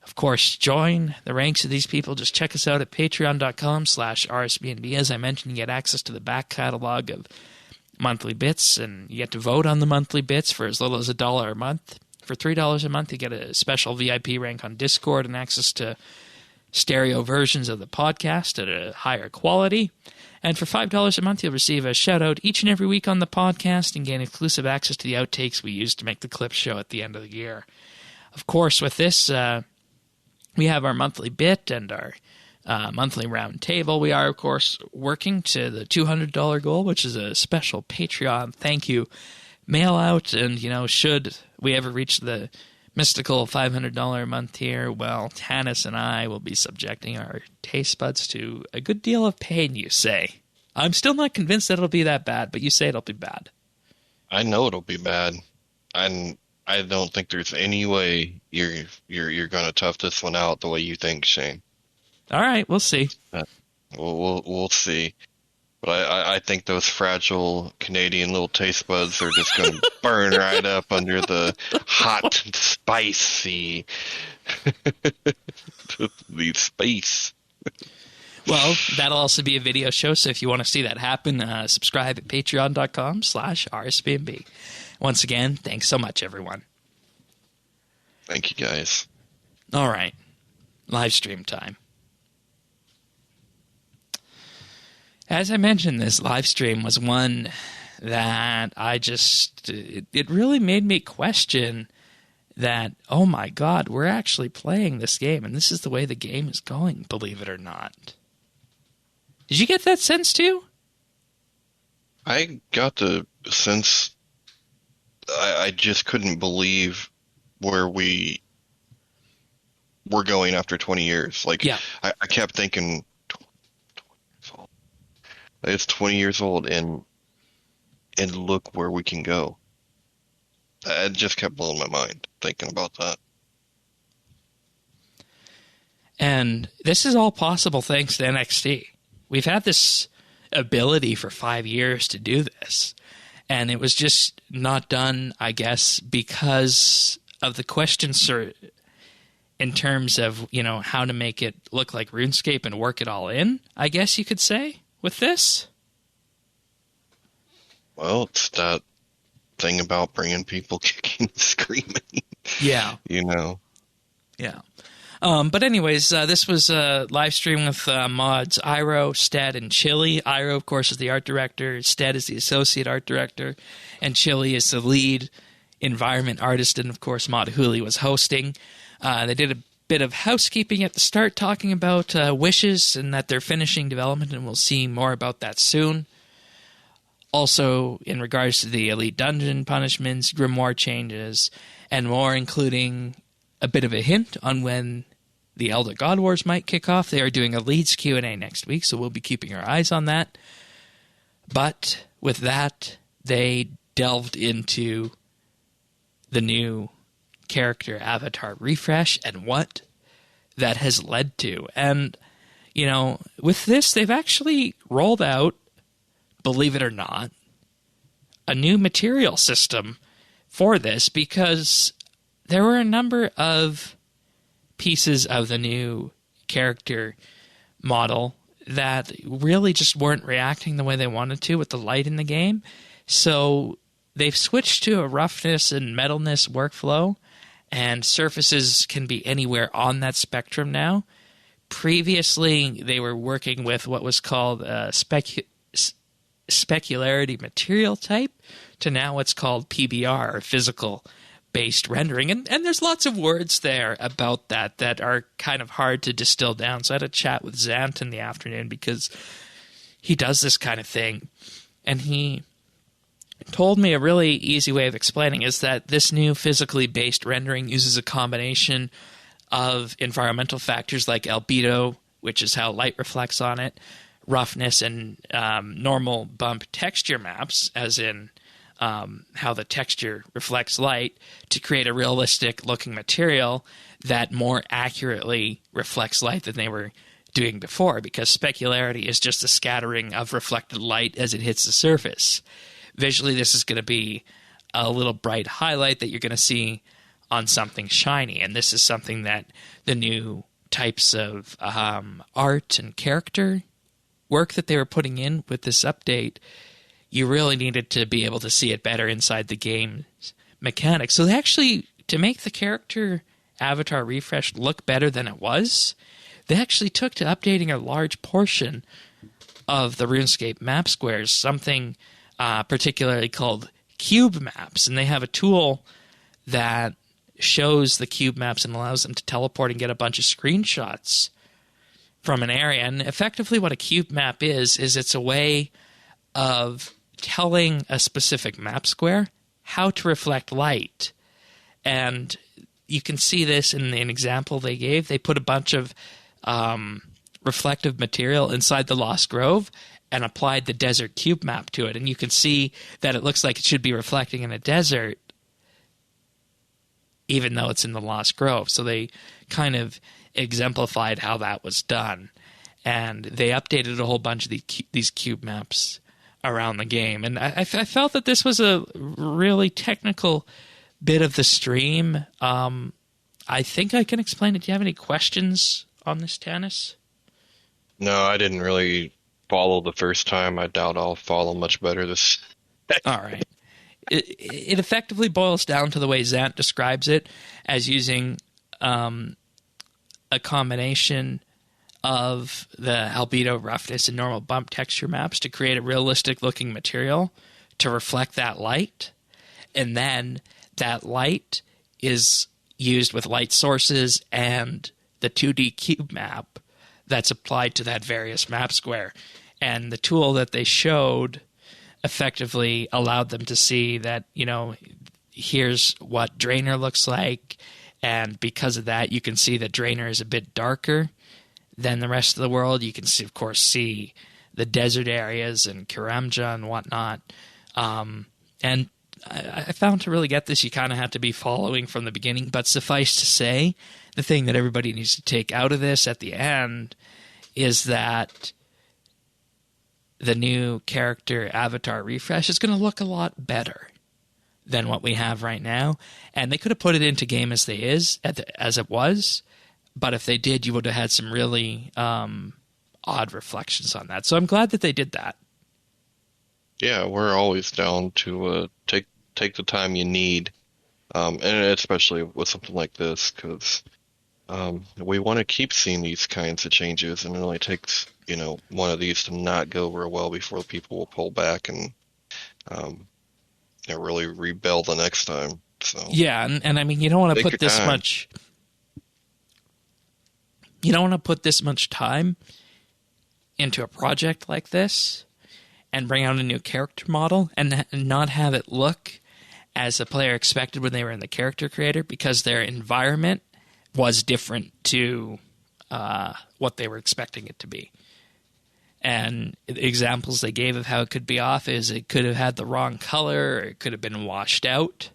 of course, join the ranks of these people, just check us out at patreon.com/RSBNB. As I mentioned, you get access to the back catalog of monthly bits, and you get to vote on the monthly bits for as little as $1 a month. For $3 a month, you get a special VIP rank on Discord and access to stereo versions of the podcast at a higher quality. And for $5 a month, you'll receive a shout-out each and every week on the podcast and gain exclusive access to the outtakes we use to make the clip show at the end of the year. Of course, with this, we have our monthly bit and our monthly round table. We are, of course, working to the $200 goal, which is a special Patreon thank you mail out. And, should we ever reach the mystical $500 a month tier, well, Tanis and I will be subjecting our taste buds to a good deal of pain, you say. I'm still not convinced that it'll be that bad, but you say it'll be bad. I know it'll be bad. I don't think there's any way you're going to tough this one out the way you think, Shane. All right, we'll see. We'll see. But I think those fragile Canadian little taste buds are just going to burn right up under the hot, spicy, the space. Well, that'll also be a video show, so if you want to see that happen, subscribe at patreon.com/RSBANDB. Once again, thanks so much, everyone. Thank you, guys. All right. Live stream time. As I mentioned, this live stream was one that it really made me question that, oh my God, we're actually playing this game, and this is the way the game is going, believe it or not. Did you get that sense too? I got the sense I just couldn't believe where we were going after 20 years. Like, yeah. I kept thinking, 20 it's 20 years old, and look where we can go. It just kept blowing my mind thinking about that. And this is all possible thanks to NXT. We've had this ability for 5 years to do this, and it was just not done, I guess, because of the questions in terms of, how to make it look like RuneScape and work it all in, I guess you could say, with this. Well, it's that thing about bringing people kicking and screaming. Yeah. Yeah. But anyways, this was a live stream with mods Iroh, Stead, and Chili. Iroh, of course, is the art director. Stead is the associate art director. And Chili is the lead environment artist. And, of course, Mod Huli was hosting. They did a bit of housekeeping at the start, talking about wishes and that they're finishing development, and we'll see more about that soon. Also, in regards to the Elite Dungeon punishments, grimoire changes, and more, including a bit of a hint on when the Elder God Wars might kick off. They are doing a Leads Q&A next week, so we'll be keeping our eyes on that. But with that, they delved into the new character avatar refresh and what that has led to. And, with this, they've actually rolled out, believe it or not, a new material system for this, because there were a number of pieces of the new character model that really just weren't reacting the way they wanted to with the light in the game. So they've switched to a roughness and metalness workflow, and surfaces can be anywhere on that spectrum now. Previously, they were working with what was called specularity material type, to now what's called PBR, or physical-based rendering. And there's lots of words there about that are kind of hard to distill down. So I had a chat with Zant in the afternoon, because he does this kind of thing. And he told me a really easy way of explaining is that this new physically based rendering uses a combination of environmental factors like albedo, which is how light reflects on it, roughness, and normal bump texture maps, as in how the texture reflects light, to create a realistic looking material that more accurately reflects light than they were doing before, because specularity is just a scattering of reflected light as it hits the surface. Visually, this is going to be a little bright highlight that you're going to see on something shiny, and this is something that the new types of art and character work that they were putting in with this update, you really needed to be able to see it better inside the game's mechanics. So they actually, to make the character avatar refresh look better than it was, they actually took to updating a large portion of the RuneScape map squares, something particularly called cube maps. And they have a tool that shows the cube maps and allows them to teleport and get a bunch of screenshots from an area. And effectively what a cube map is it's a way of telling a specific map square how to reflect light. And you can see this in an example they gave. They put a bunch of reflective material inside the Lost Grove and applied the desert cube map to it. And you can see that it looks like it should be reflecting in a desert, even though it's in the Lost Grove. So they kind of exemplified how that was done. and they updated a whole bunch of these cube maps around the game. And I felt that this was a really technical bit of the stream. I think I can explain it. Do you have any questions on this, Tanis? No, I didn't really follow the first time. I doubt I'll follow much better this. All right. It effectively boils down to the way Zant describes it, as using a combination of the albedo, roughness, and normal bump texture maps to create a realistic-looking material to reflect that light. And then that light is used with light sources and the 2D cube map that's applied to that various map square. And the tool that they showed effectively allowed them to see that, here's what Draenor looks like, and because of that, you can see that Draenor is a bit darker than the rest of the world. You can see, of course, see the desert areas and Karamja and whatnot. And I found to really get this, you kind of have to be following from the beginning. But suffice to say, the thing that everybody needs to take out of this at the end is that the new character avatar refresh is going to look a lot better than what we have right now. And they could have put it into game as it was, but if they did, you would have had some really odd reflections on that. So I'm glad that they did that. Yeah, we're always down to take the time you need, and especially with something like this, because we want to keep seeing these kinds of changes, and it only takes one of these to not go real well before people will pull back and really rebel the next time. So yeah, and I mean, you don't want to put this much. You don't want to put this much time into a project like this and bring out a new character model and not have it look as the player expected when they were in the character creator, because their environment was different to what they were expecting it to be. And the examples they gave of how it could be off is it could have had the wrong color, or it could have been washed out,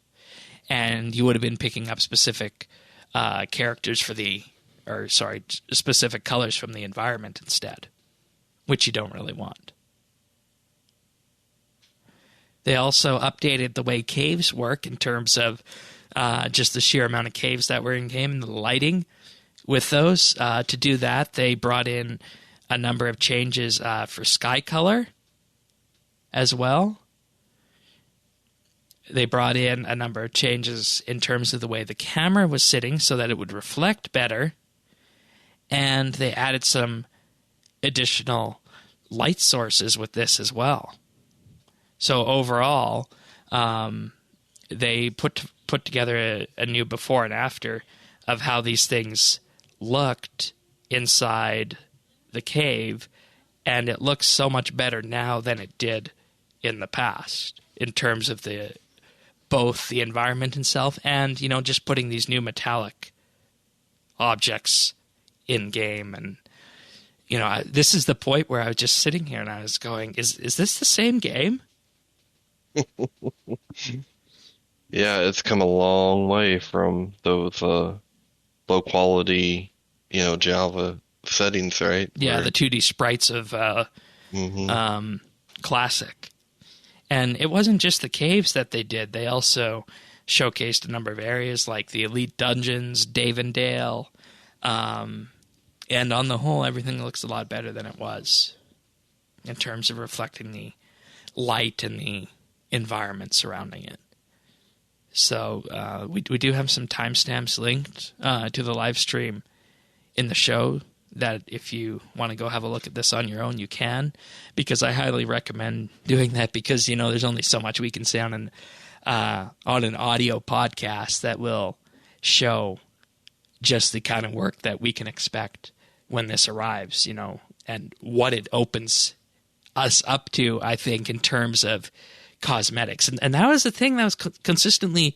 and you would have been picking up specific specific colors from the environment instead, which you don't really want. They also updated the way caves work in terms of just the sheer amount of caves that were in game and the lighting with those. To do that, they brought in a number of changes for sky color as well. They brought in a number of changes in terms of the way the camera was sitting so that it would reflect better. And they added some additional light sources with this as well. So overall, they put together a new before and after of how these things looked inside the cave, and it looks so much better now than it did in the past in terms of both the environment itself and just putting these new metallic objects in game. And this is the point where I was just sitting here and I was going, is this the same game? Yeah, it's come a long way from those low quality, Java settings, right? Yeah, the 2D sprites of Classic. And it wasn't just the caves that they did. They also showcased a number of areas like the Elite Dungeons, Davendale, and on the whole, everything looks a lot better than it was in terms of reflecting the light and the environment surrounding it. So we do have some timestamps linked to the live stream in the show, that if you want to go have a look at this on your own, you can, because I highly recommend doing that, because there's only so much we can say on an audio podcast that will show just the kind of work that we can expect when this arrives, and what it opens us up to, I think, in terms of cosmetics. And that was the thing that was consistently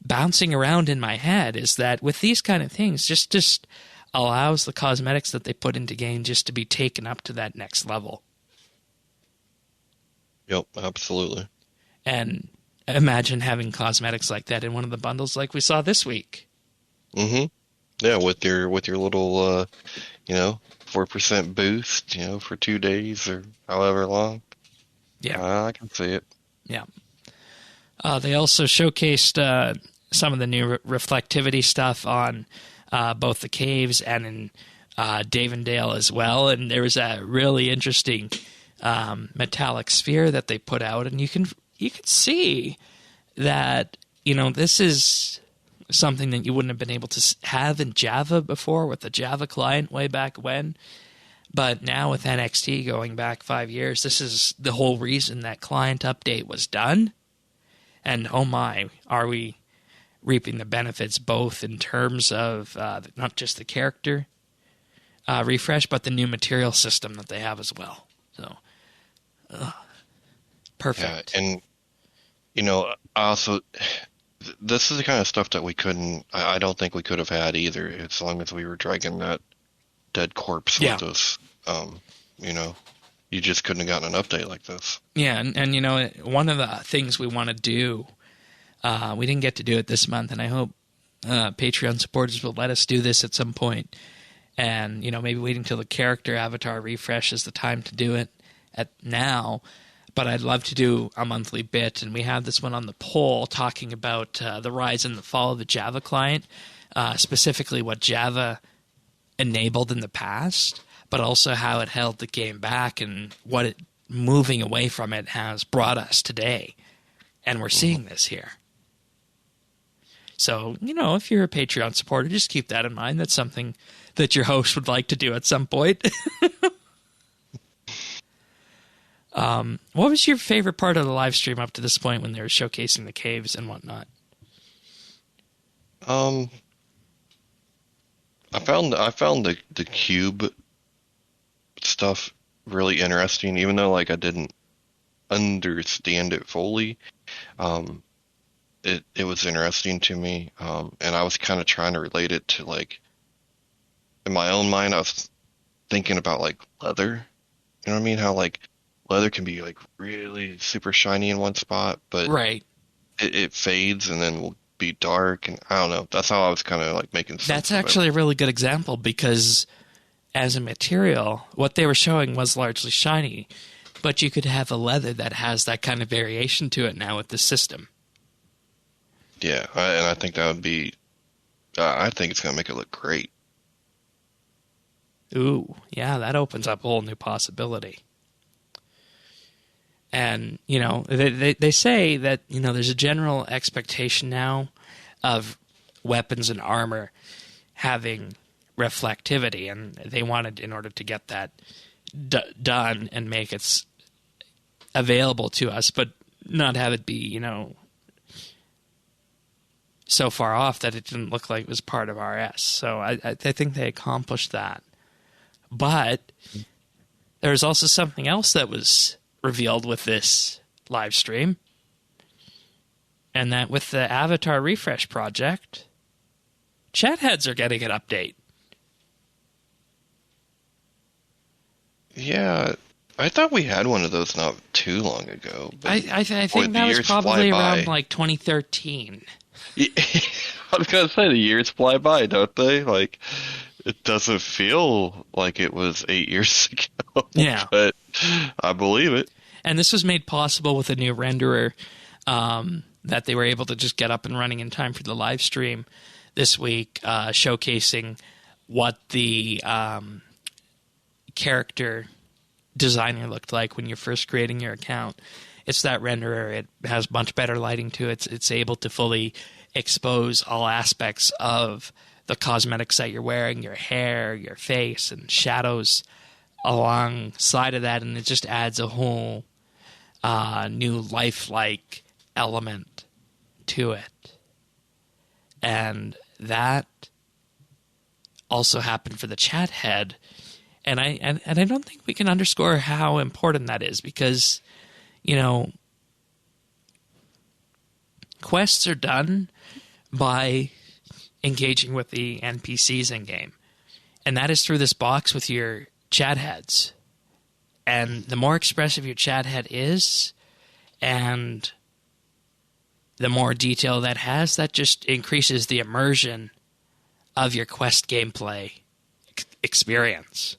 bouncing around in my head, is that with these kind of things, just allows the cosmetics that they put into game just to be taken up to that next level. Yep, absolutely. And imagine having cosmetics like that in one of the bundles like we saw this week. Mm-hmm. Yeah, with your little, 4% boost, for 2 days or however long. Yeah. I can see it. Yeah. They also showcased some of the new reflectivity stuff on both the caves and in Davendale as well. And there was a really interesting metallic sphere that they put out, and you can see that this is something that you wouldn't have been able to have in Java before with the Java client way back when. But now with NXT going back 5 years, this is the whole reason that client update was done. And oh my, are we reaping the benefits both in terms of not just the character refresh, but the new material system that they have as well. So, perfect. Yeah, and also, this is the kind of stuff that I don't think we could have had either, as long as we were dragging that dead corpse with us. You just couldn't have gotten an update like this. Yeah, and one of the things we want to do, we didn't get to do it this month, and I hope Patreon supporters will let us do this at some point. And, maybe waiting until the character avatar refresh is the time to do it now. But I'd love to do a monthly bit, and we have this one on the poll talking about the rise and the fall of the Java client, specifically what Java enabled in the past, but also how it held the game back and what moving away from it has brought us today. And we're seeing this here. So, if you're a Patreon supporter, just keep that in mind. That's something that your host would like to do at some point. What was your favorite part of the live stream up to this point when they were showcasing the caves and whatnot? I found the cube stuff really interesting, even though I didn't understand it fully. It was interesting to me, and I was kind of trying to relate it to in my own mind. I was thinking about leather. You know what I mean? How leather can be really super shiny in one spot, but right, it fades and then will be dark, and I don't know. That's how I was kind of making sense. That's actually a really good example, because as a material, what they were showing was largely shiny, but you could have a leather that has that kind of variation to it now with the system. Yeah, and I think that would be. I think it's going to make it look great. Ooh, yeah, that opens up a whole new possibility. And, they say that, there's a general expectation now of weapons and armor having reflectivity, and they wanted, in order to get that done and make it available to us, but not have it be, so far off that it didn't look like it was part of RS. So I think they accomplished that. But there's also something else that was revealed with this live stream, and that with the Avatar Refresh project, chat heads are getting an update. Yeah, I thought we had one of those not too long ago. But I think that was probably around 2013. Yeah, I was gonna say, the years fly by, don't they? It doesn't feel like it was 8 years ago. Yeah, but I believe it. And this was made possible with a new renderer that they were able to just get up and running in time for the live stream this week, showcasing what the character designer looked like when you're first creating your account. It's that renderer. It has much better lighting to it. It's able to fully expose all aspects of the cosmetics that you're wearing, your hair, your face, and shadows alongside of that, and it just adds a whole new lifelike element to it. And that also happened for the chat head, and I don't think we can underscore how important that is, because quests are done by engaging with the NPCs in game, and that is through this box with your chat heads. And the more expressive your chat head is, and the more detail that has, that just increases the immersion of your quest gameplay experience.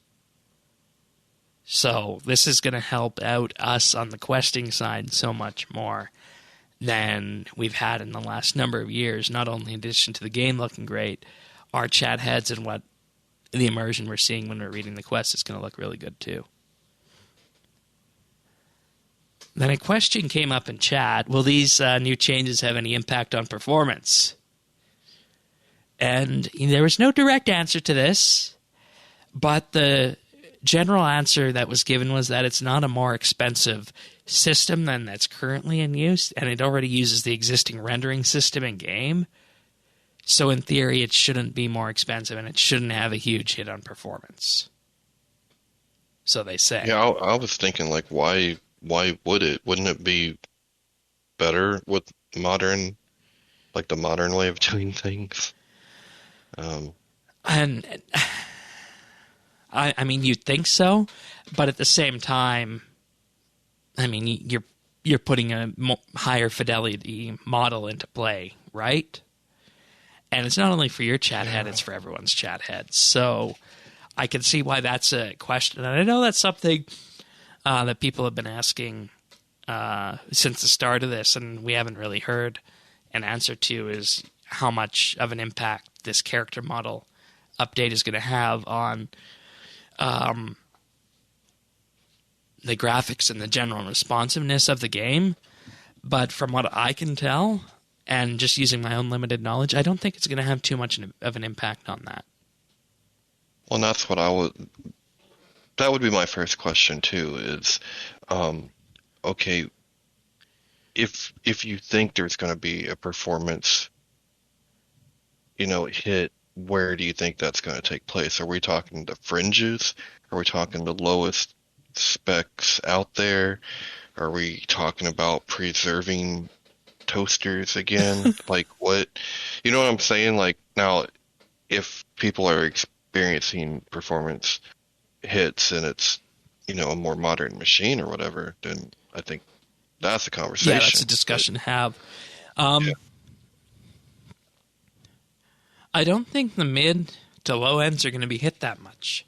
So this is going to help out us on the questing side so much more than we've had in the last number of years, not only in addition to the game looking great, our chat heads and what the immersion we're seeing when we're reading the quest is going to look really good too. Then a question came up in chat, will these new changes have any impact on performance? And there was no direct answer to this, but the general answer that was given was that it's not a more expensive system than that's currently in use, and it already uses the existing rendering system in game. So in theory, it shouldn't be more expensive, and it shouldn't have a huge hit on performance. So they say. Yeah, I was thinking, like, why would it? Wouldn't it be better with modern, like the modern way of doing things? And I mean, you'd think so, but at the same time, I mean, you're putting a higher fidelity model into play, right? And it's not only for your chat head, it's for everyone's chat head. So I can see why that's a question. And I know that's something that people have been asking since the start of this, and we haven't really heard an answer to, is how much of an impact this character model update is going to have on the graphics and the general responsiveness of the game. But from what I can tell, and just using my own limited knowledge, I don't think it's going to have too much of an impact on that. Well, that's what that would be my first question too, is, okay, if you think there's going to be a performance, hit, where do you think that's going to take place? Are we talking the fringes? Are we talking the lowest specs out there? Are we talking about preserving toasters again? Like, what, you know what I'm saying? Like, now, if people are experiencing performance hits and it's, a more modern machine or whatever, then I think that's a conversation. Yeah, that's a discussion to have. Yeah. I don't think the mid to low ends are going to be hit that much,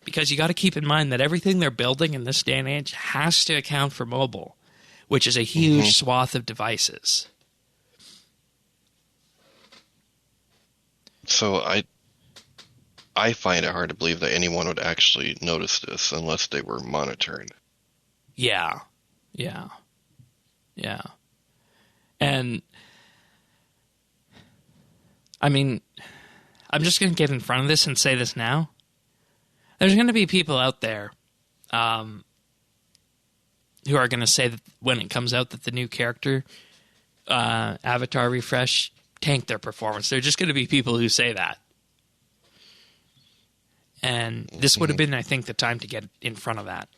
because you got to keep in mind that everything they're building in this day and age has to account for mobile, which is a huge swath of devices. So I find it hard to believe that anyone would actually notice this unless they were monitoring. Yeah. And I mean, I'm just going to get in front of this and say this now. There's going to be people out there who are going to say that when it comes out that the new character avatar refresh tanked their performance. There're just going to be people who say that. And this would have been, I think, the time to get in front of that.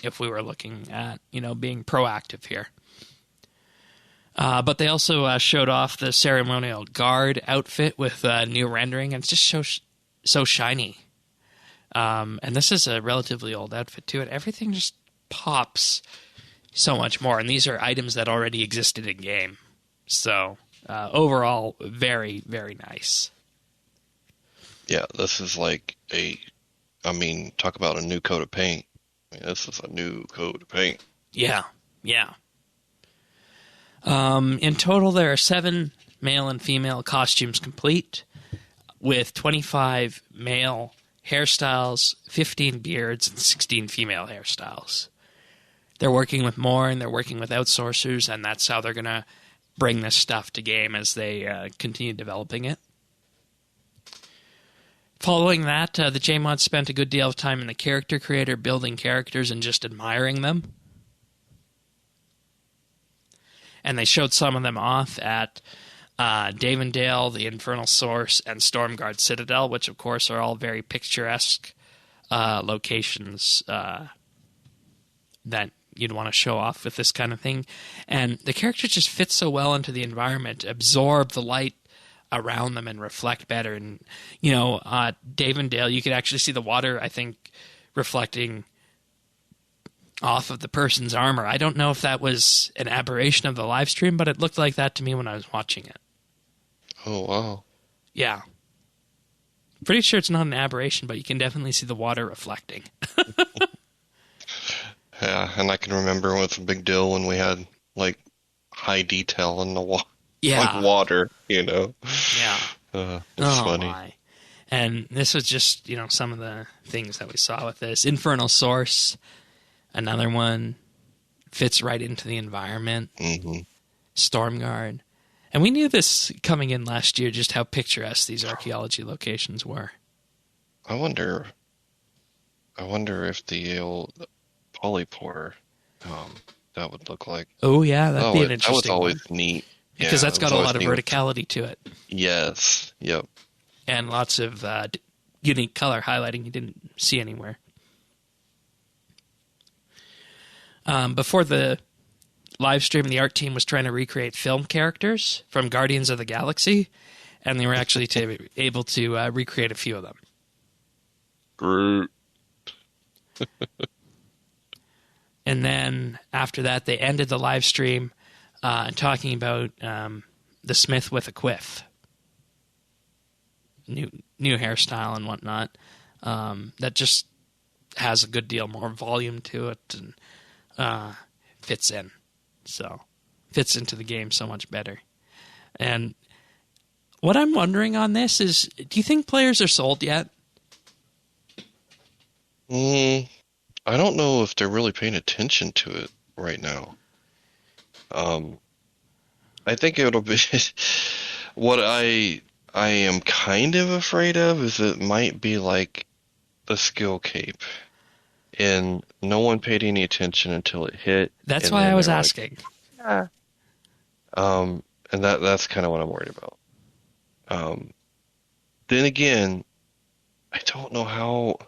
If we were looking at, being proactive here. But they also showed off the ceremonial guard outfit with new rendering, and it's just so shiny. And this is a relatively old outfit, too, and everything just pops so much more. And these are items that already existed in game. So, overall, very, very nice. Yeah, this is like talk about a new coat of paint. This is a new coat of paint. Yeah. In total, there are 7 male and female costumes complete, with 25 male hairstyles, 15 beards, and 16 female hairstyles. They're working with more, and they're working with outsourcers, and that's how they're going to bring this stuff to game as they continue developing it. Following that, the JMod spent a good deal of time in the character creator building characters and just admiring them. And they showed some of them off at Davendale, the Infernal Source, and Stormguard Citadel, which, of course, are all very picturesque locations that you'd want to show off with this kind of thing. And the characters just fit so well into the environment, absorb the light around them and reflect better. And, Davendale, you could actually see the water, I think, reflecting off of the person's armor. I don't know if that was an aberration of the live stream, but it looked like that to me when I was watching it. Oh, wow. Yeah. Pretty sure it's not an aberration, but you can definitely see the water reflecting. Yeah, and I can remember when it's a big deal when we had like high detail in the like water, you know. Yeah. It's funny. My. And this was just, some of the things that we saw with this. Infernal Source, another one, fits right into the environment. Mm-hmm. Stormguard. And we knew this coming in last year, just how picturesque these archaeology locations were. I wonder if the old polypore, that would look like. Oh, yeah, that'd be an interesting one. That was always one. neat. Because that's got a lot of verticality to it. Yes, yep. And lots of unique color highlighting you didn't see anywhere. Before the live stream, the art team was trying to recreate film characters from Guardians of the Galaxy, and they were actually able to recreate a few of them. Groot. And then after that, they ended the live stream talking about the Smith with a quiff. New hairstyle and whatnot. That just has a good deal more volume to it and fits in. So, fits into the game so much better. And what I'm wondering on this is, do you think players are sold yet? I don't know if they're really paying attention to it right now. I think it'll be what I am kind of afraid of is it might be like the skill cape, and no one paid any attention until it hit. That's why I was asking. Yeah. And that's kind of what I'm worried about. Then again, I don't know how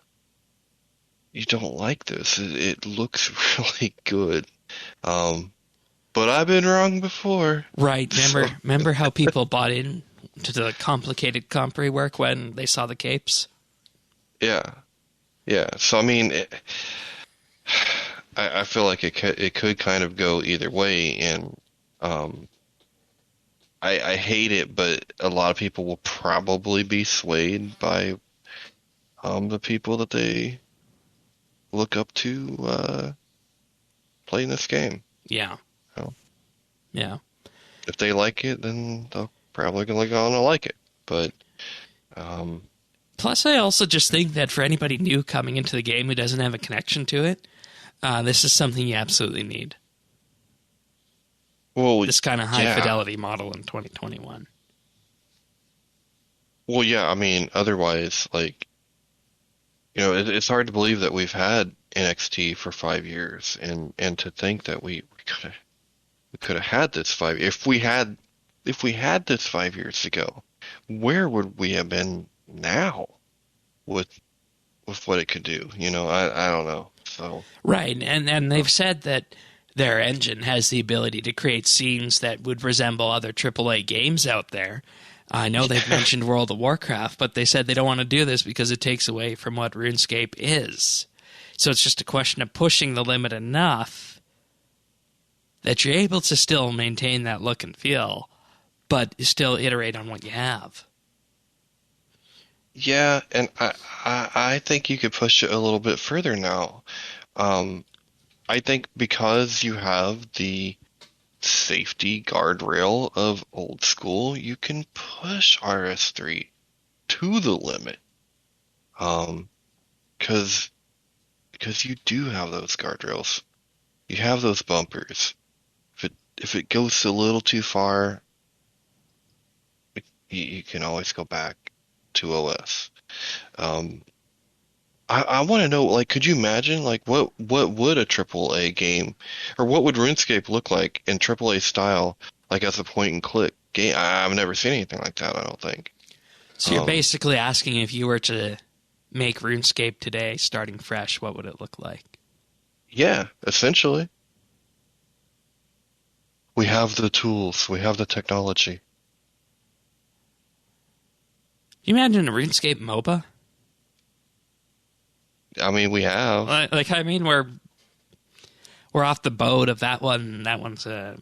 you don't like this. It looks really good. But I've been wrong before. Right. Remember how people bought in to the complicated comp rework when they saw the capes? Yeah. Yeah. So, I mean, I feel like it could kind of go either way, and I hate it, but a lot of people will probably be swayed by the people that they look up to playing this game. Yeah. So, yeah. If they like it, then they'll probably go on to like it. But plus, I also just think that for anybody new coming into the game who doesn't have a connection to it, this is something you absolutely need. Well, this kind of high fidelity model in 2021. Well, yeah, I mean, otherwise, like, it's hard to believe that we've had NXT for 5 years, and to think that we could have had this if we had this 5 years ago, where would we have been now with what it could do? I don't know. So right, and they've said that their engine has the ability to create scenes that would resemble other AAA games out there. I know they've mentioned World of Warcraft, but they said they don't want to do this because it takes away from what RuneScape is. So it's just a question of pushing the limit enough that you're able to still maintain that look and feel, but still iterate on what you have. Yeah, and I think you could push it a little bit further now. I think because you have the safety guardrail of old school, you can push RS3 to the limit. Because you do have those guardrails. You have those bumpers. If it goes a little too far, you can always go back to OS. I want to know, like, could you imagine, like, what would a AAA game, or what would RuneScape look like in AAA style, like as a point and click game? I've never seen anything like that, I don't think. So you're basically asking, if you were to make RuneScape today, starting fresh, what would it look like? Yeah, essentially. We have the tools, we have the technology. Can you imagine a RuneScape MOBA? I mean, we have. We're off the boat of that one. That one's a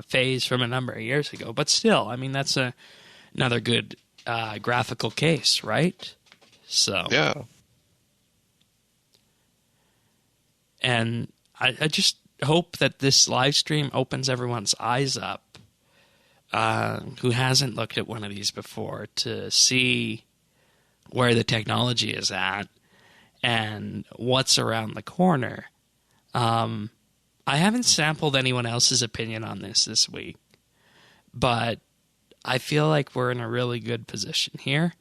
phase from a number of years ago. But still, I mean, that's another good graphical case, right? So Yeah. And I just hope that this live stream opens everyone's eyes up who hasn't looked at one of these before to see where the technology is at and what's around the corner. I haven't sampled anyone else's opinion on this week, but I feel like we're in a really good position here,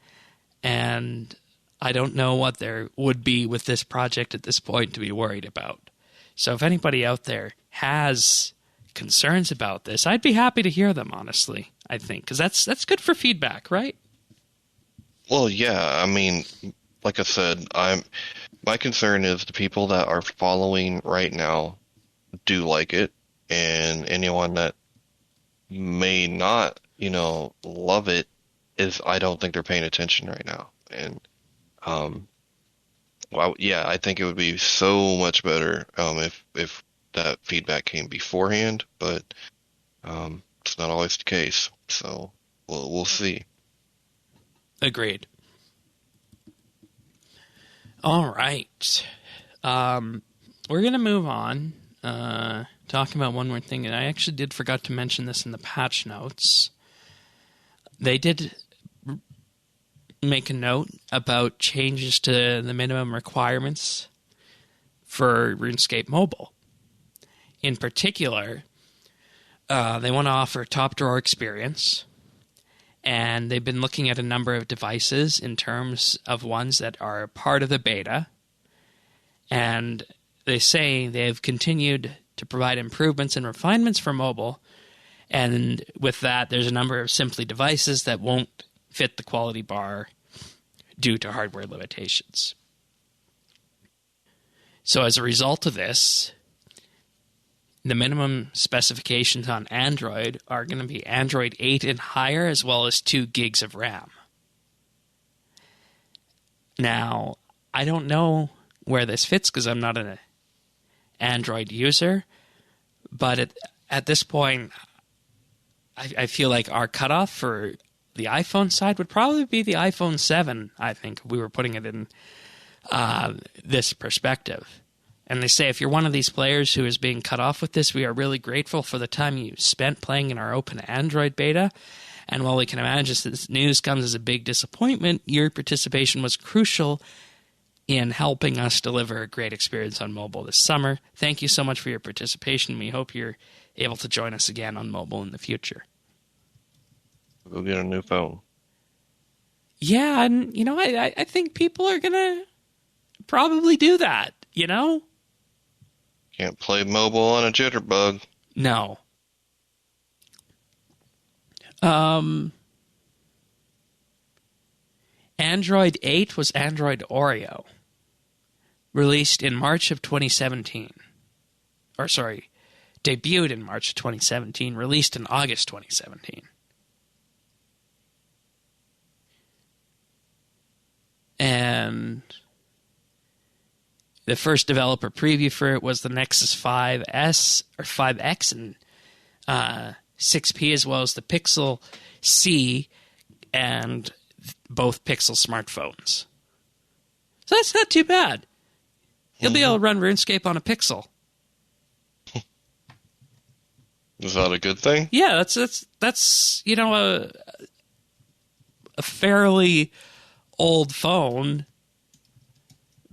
and I don't know what there would be with this project at this point to be worried about. So if anybody out there has concerns about this, I'd be happy to hear them, honestly, I think, because that's good for feedback, right? Well, yeah. I mean, like I said, my concern is the people that are following right now do like it, and anyone that may not, love it I don't think they're paying attention right now. And well, yeah, I think it would be so much better if that feedback came beforehand, but it's not always the case. So we'll see. Agreed. All right. We're going to move on. Talking about one more thing, and I actually did forgot to mention this in the patch notes. They did make a note about changes to the minimum requirements for RuneScape Mobile. In particular, they want to offer top drawer experience, and they've been looking at a number of devices in terms of ones that are part of the beta, and they say they've continued to provide improvements and refinements for mobile, and with that, there's a number of simply devices that won't fit the quality bar due to hardware limitations. So as a result of this, the minimum specifications on Android are going to be Android 8 and higher, as well as 2 gigs of RAM. Now, I don't know where this fits because I'm not an Android user, but at this point, I feel like our cutoff for the iPhone side would probably be the iPhone 7, I think, if we were putting it in this perspective. And they say if you're one of these players who is being cut off with this, we are really grateful for the time you spent playing in our open Android beta. And while we can imagine this news comes as a big disappointment, your participation was crucial in helping us deliver a great experience on mobile this summer. Thank you so much for your participation. We hope you're able to join us again on mobile in the future. Go get a new phone. Yeah, and I think people are going to probably do that, Can't play mobile on a jitterbug. No. Android 8 was Android Oreo, released in March of 2017. Debuted in March of 2017, released in August 2017. And the first developer preview for it was the Nexus 5S or 5X and 6P, as well as the Pixel C and both Pixel smartphones. So that's not too bad. You'll be able to run RuneScape on a Pixel. Is that a good thing? Yeah, that's a fairly old phone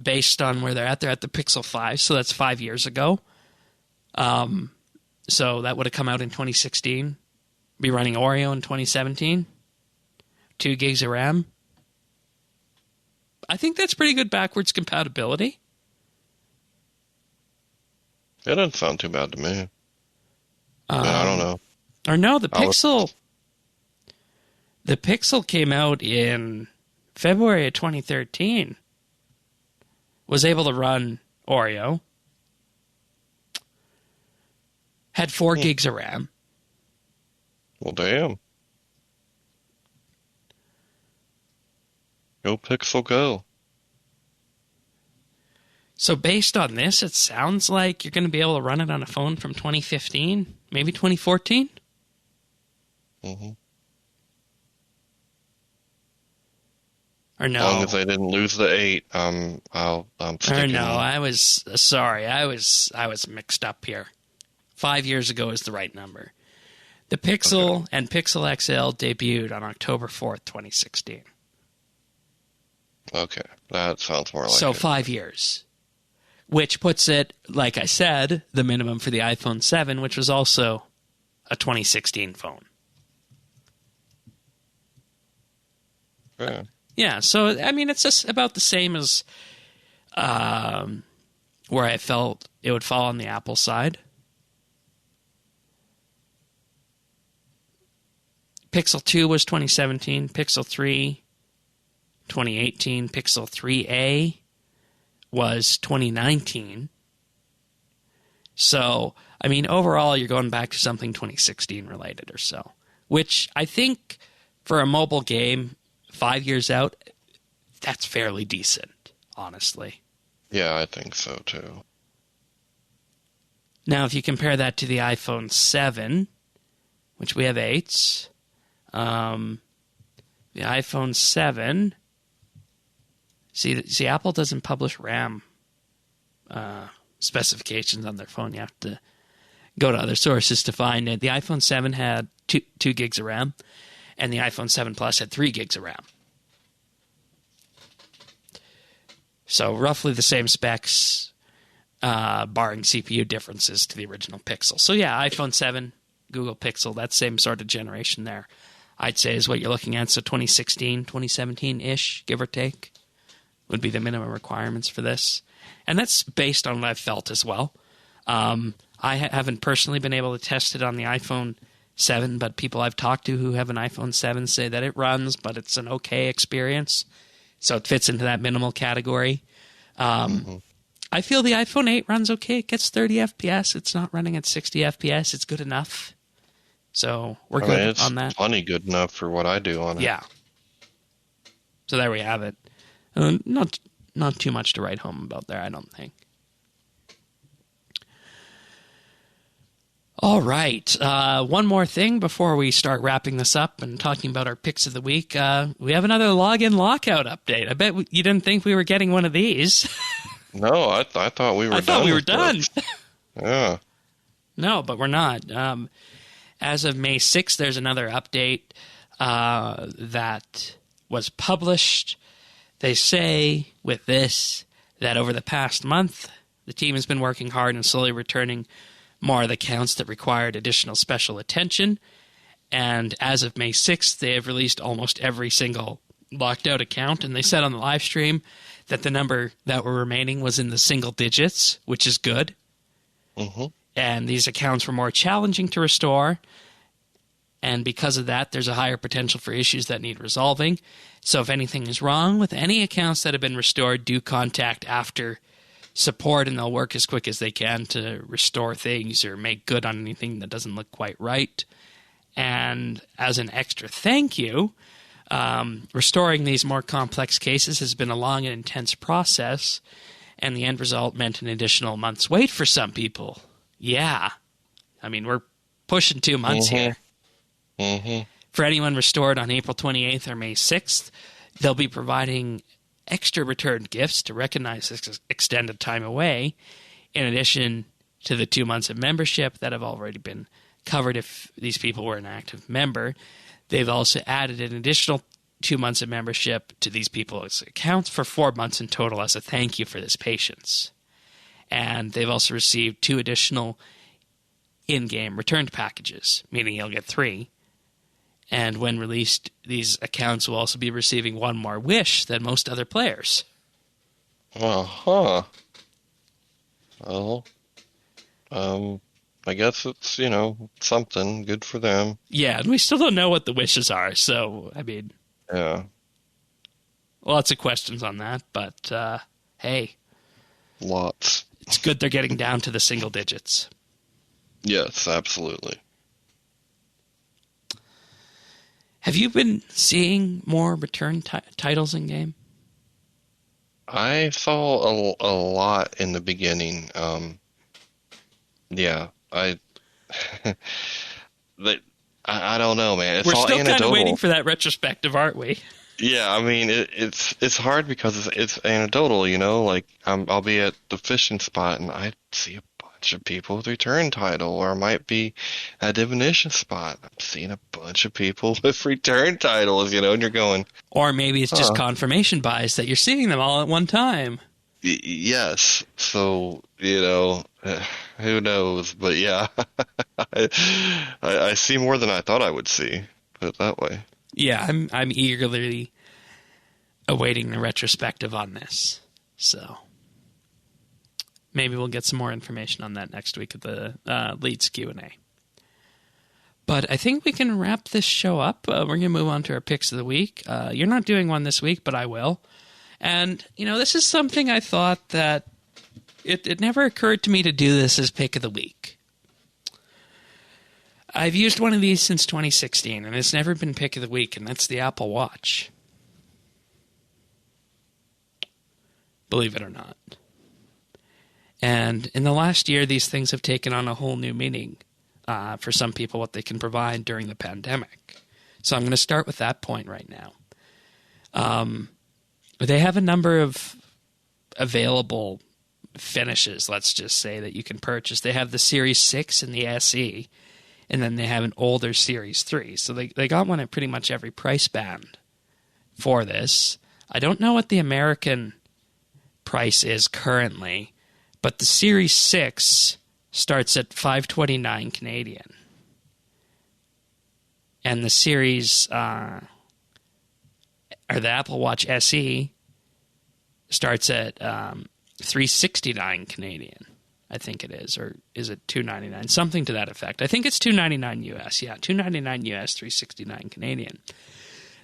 based on where they're at. They're at the Pixel 5, so that's 5 years ago. So that would have come out in 2016. Be running Oreo in 2017. 2 gigs of RAM. I think that's pretty good backwards compatibility. It doesn't sound too bad to me. I don't know. Or no, the Pixel came out in February of 2013. Was able to run Oreo. Had 4 gigs of RAM. Well, damn. Go Pixel, go. So based on this, it sounds like you're going to be able to run it on a phone from 2015, maybe 2014? Mm-hmm. Or no? As long as they didn't lose the 8, I'm sticking. Or no, I was sorry. I was mixed up here. 5 years ago is the right number. The Pixel and Pixel XL debuted on October 4th, 2016. Okay, that sounds more like So it. 5 years. Which puts it, like I said, the minimum for the iPhone 7, which was also a 2016 phone. Yeah. Yeah, so, I mean, it's just about the same as where I felt it would fall on the Apple side. Pixel 2 was 2017, Pixel 3, 2018, Pixel 3a was 2019. So, I mean, overall, you're going back to something 2016 related or so, which I think for a mobile game 5 years out, that's fairly decent, honestly. Yeah, I think so too. Now, if you compare that to the iPhone 7, which we have 8s, the iPhone 7, see, Apple doesn't publish RAM specifications on their phone. You have to go to other sources to find it. The iPhone 7 had 2 gigs of RAM, and the iPhone 7 Plus had 3 gigs of RAM. So roughly the same specs, barring CPU differences to the original Pixel. So yeah, iPhone 7, Google Pixel, that same sort of generation there, I'd say is what you're looking at. So 2016, 2017-ish, give or take, would be the minimum requirements for this. And that's based on what I've felt as well. I haven't personally been able to test it on the iPhone 7, but people I've talked to who have an iPhone 7 say that it runs, but it's an okay experience. So it fits into that minimal category. I feel the iPhone 8 runs okay. It gets 30 FPS. It's not running at 60 FPS. It's good enough. So we're good on that. It's plenty good enough for what I do on it. Yeah. So there we have it. Not too much to write home about there, I don't think. All right. One more thing before we start wrapping this up and talking about our picks of the week. We have another login lockout update. I bet you didn't think we were getting one of these. No, I thought we were done. I thought we were done. Yeah. No, but we're not. As of May 6th, there's another update that was published. They say with this that over the past month, the team has been working hard and slowly returning more of the accounts that required additional special attention. And as of May 6th, they have released almost every single locked out account. And they said on the live stream that the number that were remaining was in the single digits, which is good. Mm-hmm. And these accounts were more challenging to restore. And because of that, there's a higher potential for issues that need resolving. So if anything is wrong with any accounts that have been restored, do contact after support, and they'll work as quick as they can to restore things or make good on anything that doesn't look quite right. And as an extra thank you, restoring these more complex cases has been a long and intense process, and the end result meant an additional month's wait for some people. Yeah. I mean, we're pushing 2 months here. Mm-hmm. For anyone restored on April 28th or May 6th, they'll be providing extra returned gifts to recognize this extended time away, in addition to the 2 months of membership that have already been covered if these people were an active member. They've also added an additional 2 months of membership to these people's accounts for 4 months in total as a thank you for this patience. And they've also received 2 additional in-game returned packages, meaning you'll get 3. And when released, these accounts will also be receiving 1 more wish than most other players. Uh-huh. Well, I guess it's, something good for them. Yeah, and we still don't know what the wishes are, so, I mean... Yeah. Lots of questions on that, but, hey. Lots. It's good they're getting down to the single digits. Yes, absolutely. Have you been seeing more return titles in game? I saw a lot in the beginning. Yeah, I don't know, man. It's We're all still anecdotal. kind of waiting for that retrospective, aren't we? Yeah, I mean it's hard because it's anecdotal, you know. Like I'll be at the fishing spot and I see a bunch of people with return title, or I might be at a divination spot. I'm seeing a bunch of people with return titles, you know, and you're going, Or maybe it's just huh, confirmation bias that you're seeing them all at one time. yes. So, you know, who knows? But yeah, I, I see more than I thought I would see. Put it that way. Yeah, I'm eagerly awaiting the retrospective on this. So maybe we'll get some more information on that next week at the Leads Q&A. But I think we can wrap this show up. We're going to move on to our picks of the week. You're not doing one this week, but I will. And, you know, this is something I thought that it never occurred to me to do this as pick of the week. I've used one of these since 2016, and it's never been pick of the week, and that's the Apple Watch. Believe it or not. And in the last year, these things have taken on a whole new meaning for some people, what they can provide during the pandemic. So I'm going to start with that point right now. They have a number of available finishes, let's just say, that you can purchase. They have the Series 6 and the SE, and then they have an older Series 3. So they got one at pretty much every price band for this. I don't know what the American price is currently, but the Series 6 starts at $529 Canadian. And the Series, or the Apple Watch SE starts at $369 Canadian, I think it is, or is it $299? Something to that effect. I think it's $299 US. Yeah, $299 US, $369 Canadian.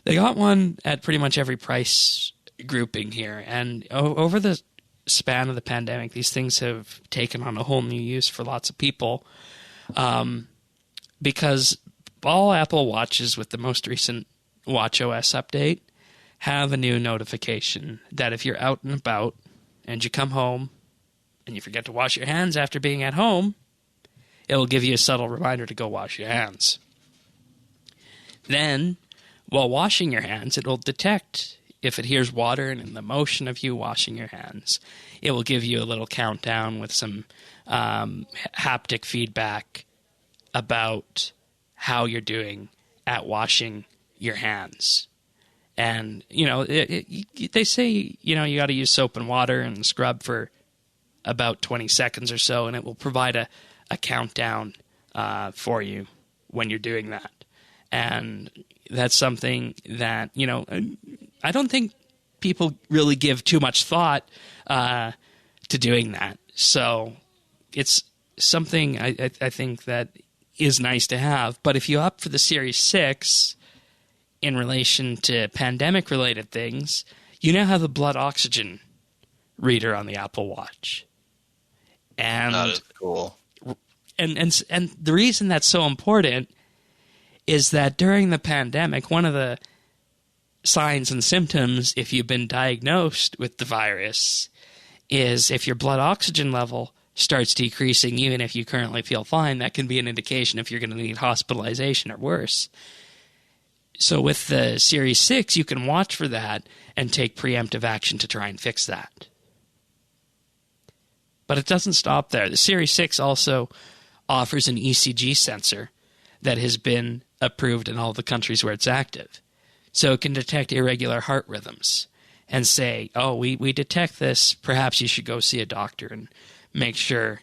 They got one at pretty much every price grouping here, and over the span of the pandemic, these things have taken on a whole new use for lots of people, because all Apple Watches with the most recent watchOS update have a new notification that if you're out and about and you come home and you forget to wash your hands after being at home, it'll give you a subtle reminder to go wash your hands. Then, while washing your hands, it will detect if it hears water, and in the motion of you washing your hands, it will give you a little countdown with some haptic feedback about how you're doing at washing your hands. And, you know, they say, you know, you got to use soap and water and scrub for about 20 seconds or so, and it will provide a countdown for you when you're doing that. And that's something that, you know, I don't think people really give too much thought to doing that. So it's something I think that is nice to have. But if you opt for the Series 6 in relation to pandemic-related things, you now have a blood oxygen reader on the Apple Watch. And That is cool. And the reason that's so important is that during the pandemic, one of the signs and symptoms, if you've been diagnosed with the virus, is if your blood oxygen level starts decreasing, even if you currently feel fine, that can be an indication if you're going to need hospitalization or worse. So with the Series 6, you can watch for that and take preemptive action to try and fix that. But it doesn't stop there. The Series 6 also offers an ECG sensor that has been approved in all the countries where it's active. So it can detect irregular heart rhythms and say, oh, we detect this, perhaps you should go see a doctor and make sure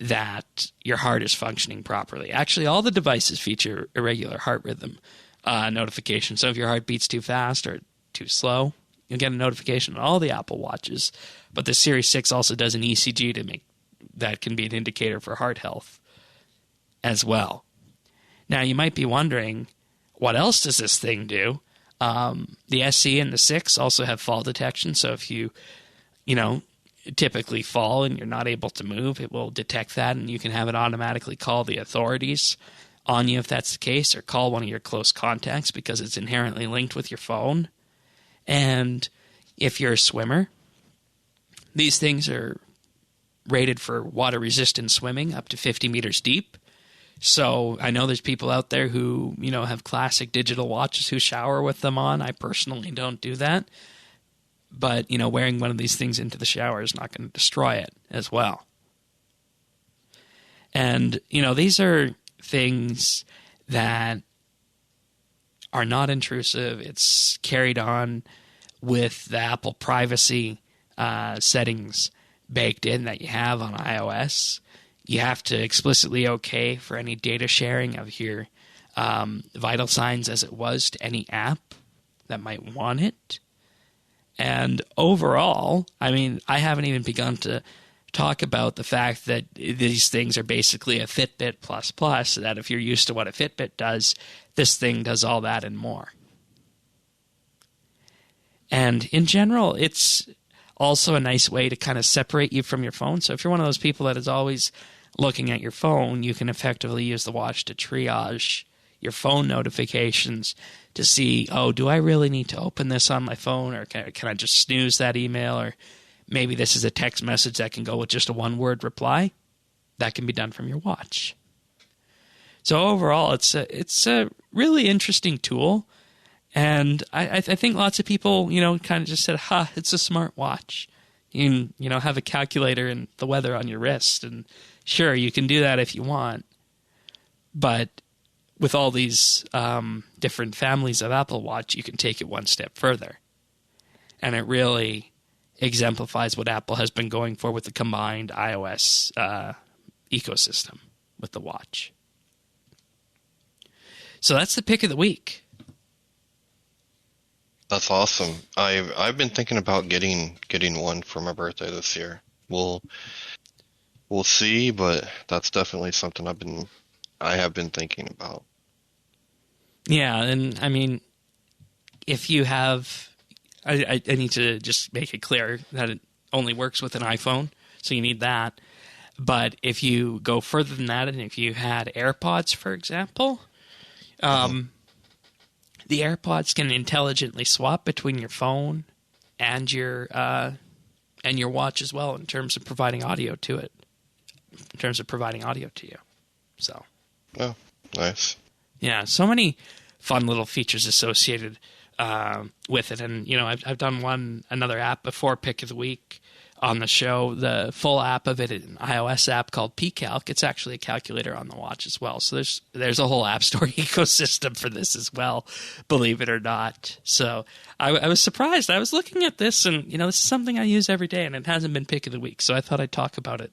that your heart is functioning properly. Actually, all the devices feature irregular heart rhythm notification. So if your heart beats too fast or too slow, you'll get a notification on all the Apple Watches. But the Series 6 also does an ECG to make that can be an indicator for heart health as well. Now, you might be wondering, what else does this thing do? The SE and the 6 also have fall detection. So if you typically fall and you're not able to move, it will detect that, and you can have it automatically call the authorities on you if that's the case, or call one of your close contacts because it's inherently linked with your phone. And if you're a swimmer, these things are rated for water-resistant swimming up to 50 meters deep. So I know there's people out there who, have classic digital watches who shower with them on. I personally don't do that. But, wearing one of these things into the shower is not going to destroy it as well. And, these are things that are not intrusive. It's carried on with the Apple privacy settings baked in that you have on iOS. You have to explicitly okay for any data sharing of your vital signs as it was to any app that might want it. And overall, I haven't even begun to talk about the fact that these things are basically a Fitbit plus, that if you're used to what a Fitbit does, this thing does all that and more. And in general, it's also a nice way to kind of separate you from your phone. So if you're one of those people that is always looking at your phone, you can effectively use the watch to triage your phone notifications to see, do I really need to open this on my phone, or can I just snooze that email, or maybe this is a text message that can go with just a one-word reply. That can be done from your watch. So overall, it's a really interesting tool, and I think lots of people, kind of just said, it's a smart watch. You can, have a calculator and the weather on your wrist, and sure, you can do that if you want, but with all these different families of Apple Watch, you can take it one step further. And it really exemplifies what Apple has been going for with the combined iOS ecosystem with the watch. So that's the pick of the week. That's awesome. I've been thinking about getting one for my birthday this year. We'll see, but that's definitely something I have been thinking about. Yeah, and if you have, I need to just make it clear that it only works with an iPhone, so you need that. But if you go further than that, and if you had AirPods, for example, the AirPods can intelligently swap between your phone and your watch as well in terms of providing audio to it. In terms of providing audio to you. So. Oh, nice. Yeah, so many fun little features associated with it. And, I've done another app before, Pick of the Week, on the show. The full app of it, an iOS app called pCalc. It's actually a calculator on the watch as well. So there's a whole App Store ecosystem for this as well, believe it or not. So I was surprised. I was looking at this, and, this is something I use every day, and it hasn't been Pick of the Week. So I thought I'd talk about it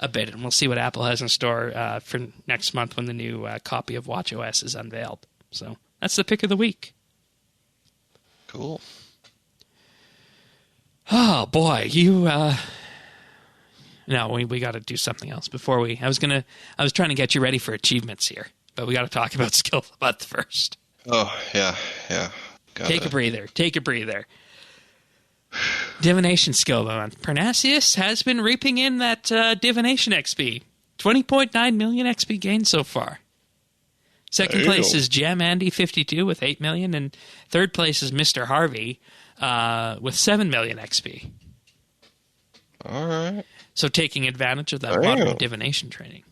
a bit, and we'll see what Apple has in store for next month when the new copy of watchOS is unveiled. So that's the pick of the week. Cool. Oh boy, no, we got to do something else before we. I was trying to get you ready for achievements here, but we got to talk about Skill of the Month first. Oh yeah. Take a breather. Divination skill, though. Parnassius has been reaping in that divination XP. 20.9 million XP gained so far. Second place is Gem Andy 52 with 8 million, and third place is Mr. Harvey with 7 million XP. All right. So taking advantage of that modern divination training.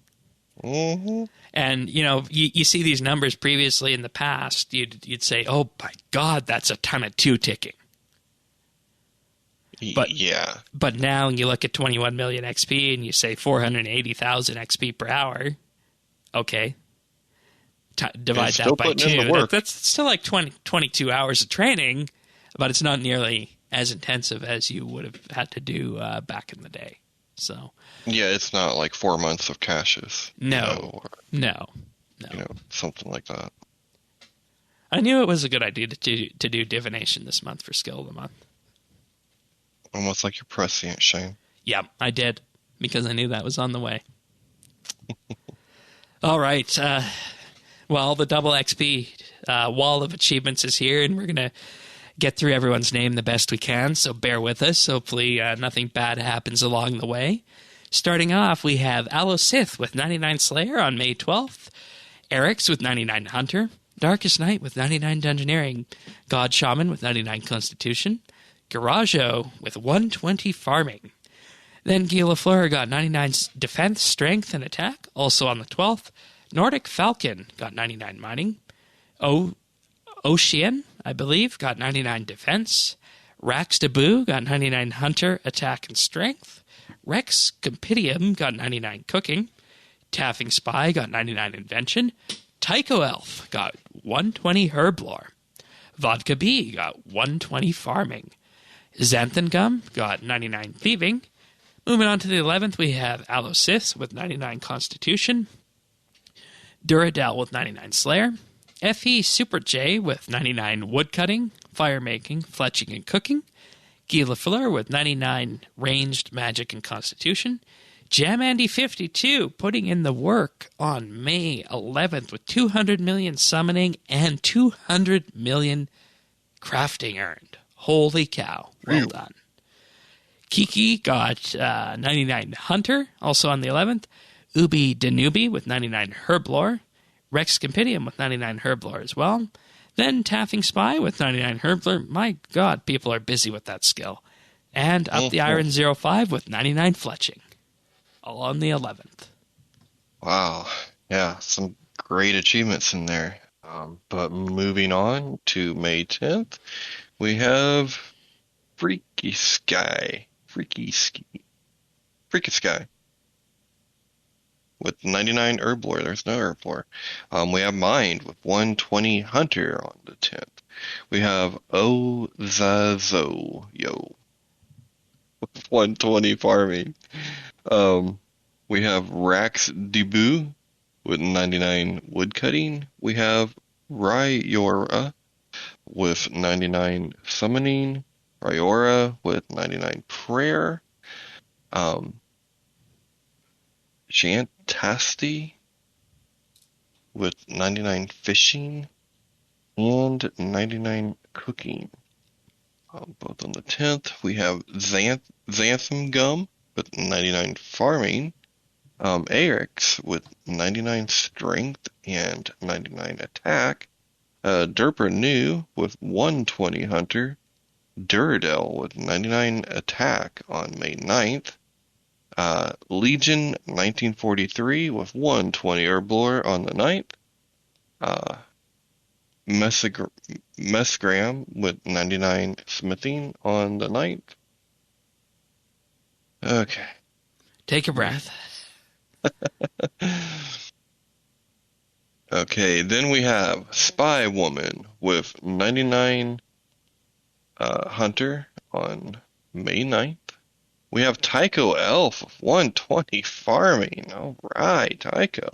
Mm-hmm. And, you see these numbers previously in the past, you'd say, oh, my God, that's a ton of two ticking. But now you look at 21 million XP and you say 480,000 XP per hour. Okay. Divide that by 2. That's still like 22 hours of training, but it's not nearly as intensive as you would have had to do back in the day. So. Yeah, it's not like 4 months of caches. No. Something like that. I knew it was a good idea to do divination this month for Skill of the Month. Almost like you're prescient, Shane. Yeah, I did, because I knew that was on the way. All right. Well, the double XP wall of achievements is here, and we're going to get through everyone's name the best we can, so bear with us. Hopefully nothing bad happens along the way. Starting off, we have Aloe Sith with 99 Slayer on May 12th, Eric's with 99 Hunter, Darkest Night with 99 Dungeoneering, God Shaman with 99 Constitution, Garajo with 120 Farming. Then Guy Lafleur got 99 Defense, Strength, and Attack, also on the 12th. Nordic Falcon got 99 mining. Ocean, I believe, got 99 defense. Rax Dabu got 99 hunter, attack, and strength. Rex Compendium got 99 cooking. Taffing Spy got 99 invention. Tycho Elf got 120 herb lore. Vodka Bee got 120 farming. Xanthan Gum got 99 thieving. Moving on to the 11th, we have Alosis with 99 constitution. Duradel with 99 slayer. FE Super J with 99 woodcutting, fire making, fletching, and cooking. Gila Fleur with 99 ranged magic and constitution. Jam Andy 52 putting in the work on May 11th with 200 million summoning and 200 million crafting earned. Holy cow. Well done. Kiki got 99 hunter, also on the 11th. Ubi Danubi with 99 herb lore. Rex Compendium with 99 herb lore as well. Then Taffing Spy with 99 herb lore. My God, people are busy with that skill. And Up the Iron 05 with 99 fletching. All on the 11th. Wow. Yeah, some great achievements in there. But moving on to May 10th, we have Freaky Sky with 99 herb lore. There's no herb lore. We have Mind with 120 hunter on the 10th. We have Ozazo with 120 farming. We have Rax Debu with 99 woodcutting. We have Ryora with 99 summoning. Ryora with 99 prayer. Shantasty with 99 fishing and 99 cooking. Both on the 10th. We have Xanthan Gum with 99 farming. Arix with 99 strength and 99 attack. Derpa New with 120 hunter. Duradel with 99 attack on May 9th. Legion 1943 with 120 herb lore on the 9th. Mesgram with 99 smithing on the 9th. Okay. Take a breath. Okay, then we have Spy Woman with 99 hunter on May 9th. We have Tycho Elf with 120 farming. All right, Tycho.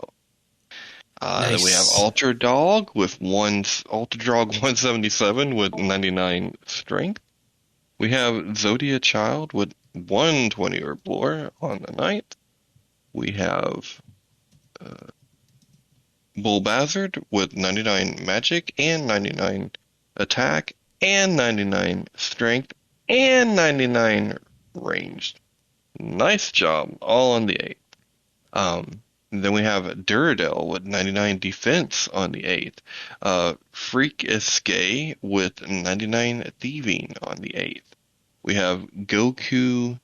Nice. Then we have Ultra Dog 177 with 99 strength. We have Zodia Child with 120 herb lore on the 9th. We have Bullbazard with 99 magic and 99 attack and 99 strength and 99 ranged. Nice job, all on the 8th. Then we have Duradel with 99 defense on the 8th. Freak Escape with 99 thieving on the 8th. We have Goku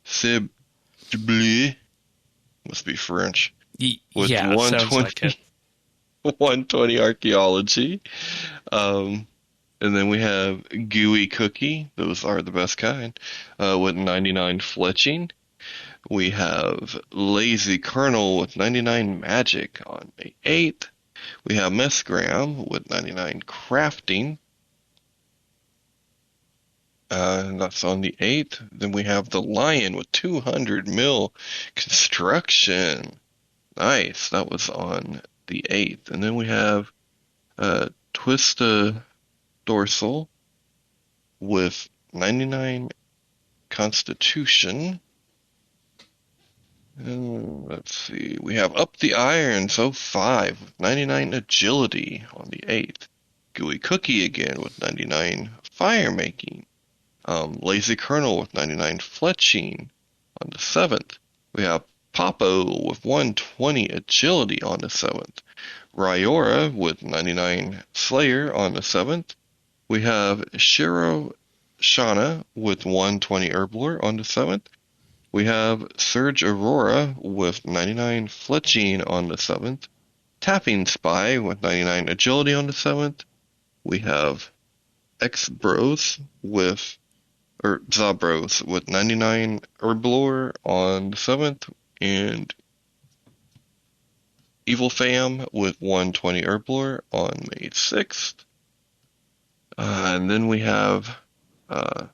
Sib must be French. With Yeah, 120, sounds like it. 120 archaeology. And then we have Gooey Cookie. Those are the best kind. With 99 fletching. We have Lazy Colonel with 99 magic on May 8th. We have Mesgram with 99 crafting. And that's on the 8th. Then we have the Lion with 200 mil construction. Nice. That was on the 8th. And then we have Twista Dorsal with 99 constitution. And let's see. We have Up the Irons 05 with 99 agility on the 8th. Gooey Cookie again with 99 fire making. Lazy Colonel with 99 fletching on the 7th. We have Popo with 120 agility on the 7th. Ryora with 99 slayer on the 7th. We have Shiro Shana with 120 herb lore on the 7th. We have Surge Aurora with 99 fletching on the 7th. Tapping Spy with 99 agility on the 7th. We have Zabros with 99 Herblore on the 7th, and Evil Fam with 120 Herblore on May 6th. And then we have I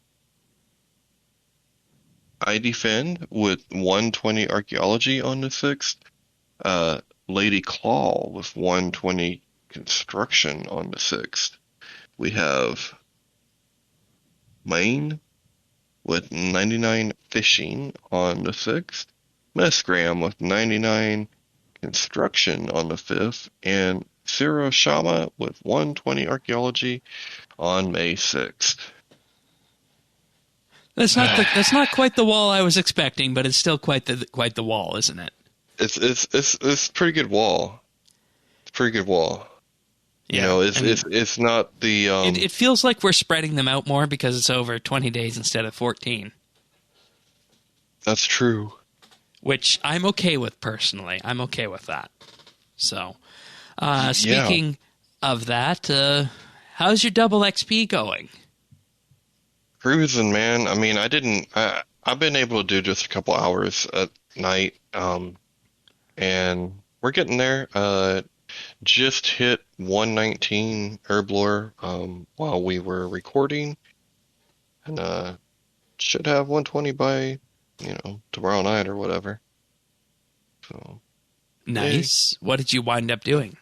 Defend with 120 Archaeology on the 6th. Lady Claw with 120 Construction on the 6th. We have Maine with 99 Fishing on the 6th. Mesgram with 99 Construction on the 5th. And Siro Shama with 120 Archaeology on May 6th. That's not quite the wall I was expecting, but it's still quite the wall, isn't it? It's pretty good wall. It's pretty good wall. Yeah, you know, it's not the it feels like we're spreading them out more because it's over 20 days instead of 14. That's true. Which I'm okay with personally. I'm okay with that. So, speaking of that, how's your double XP going? Cruising, man. I mean, I've been able to do just a couple hours at night, and we're getting there. Just hit 119 Herblore while we were recording, and should have 120 by tomorrow night or whatever. So nice. What did you wind up doing?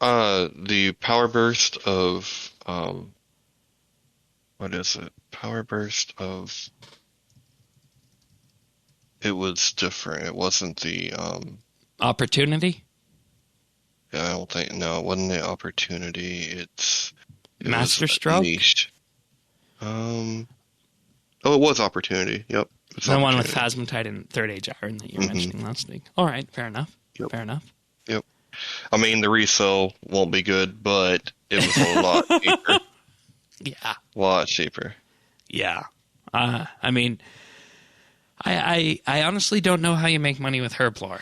The power burst of what is it? Power burst of. It was different. It wasn't the opportunity. Yeah, I don't think. No, it wasn't the opportunity. It Master was Stroke. Niche. Oh, it was opportunity. Yep. The one with Phasmatite and Third Age Iron that you were mentioning last week. All right, fair enough. Yep. Fair enough. Yep. I mean, the resale won't be good, but it was a lot cheaper. Yeah. A lot cheaper. Yeah. I mean, I honestly don't know how you make money with Herblore.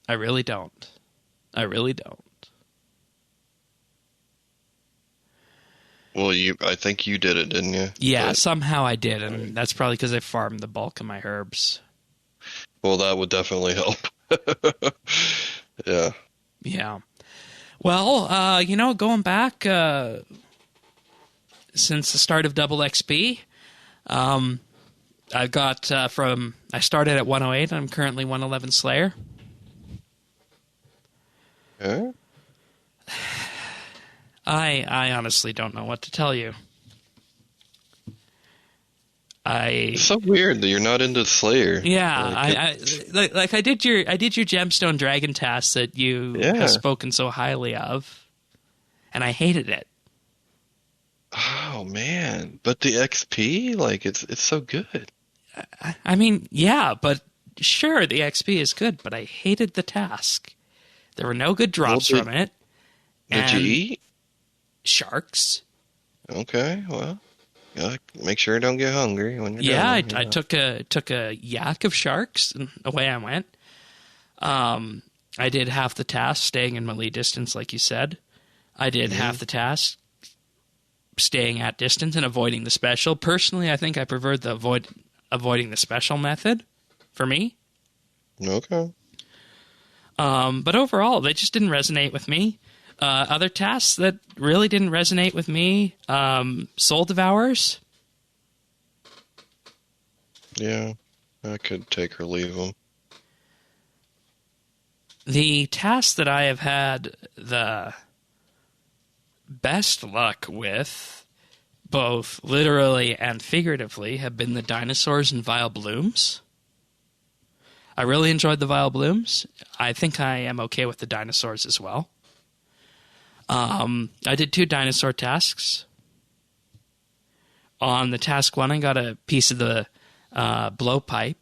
I really don't. Well, I think you did it, didn't you? Yeah, somehow I did, and that's probably because I farmed the bulk of my herbs. Well, that would definitely help. Yeah. Yeah. Well, going back since the start of Double XP, I've got I started at 108, I'm currently 111 Slayer. Okay. I honestly don't know what to tell you. It's so weird that you're not into Slayer. Yeah, I did your Gemstone Dragon task that you have spoken so highly of, and I hated it. Oh man, but the XP, like it's so good. I mean, yeah, but sure, the XP is good, but I hated the task. There were no good drops from it. Did you eat? Sharks. Okay, well, you gotta make sure you don't get hungry when you're done. I took a yak of sharks, and away I went. I did half the task staying in melee distance, like you said. I did half the task staying at distance and avoiding the special. Personally, I think I preferred the avoiding the special method for me. Okay. But overall, they just didn't resonate with me. Other tasks that really didn't resonate with me, Soul Devourers. Yeah, I could take or leave them. The tasks that I have had the best luck with, both literally and figuratively, have been the dinosaurs and Vile Blooms. I really enjoyed the Vile Blooms. I think I am okay with the dinosaurs as well. I did 2 dinosaur tasks. On the task 1, I got a piece of the blowpipe.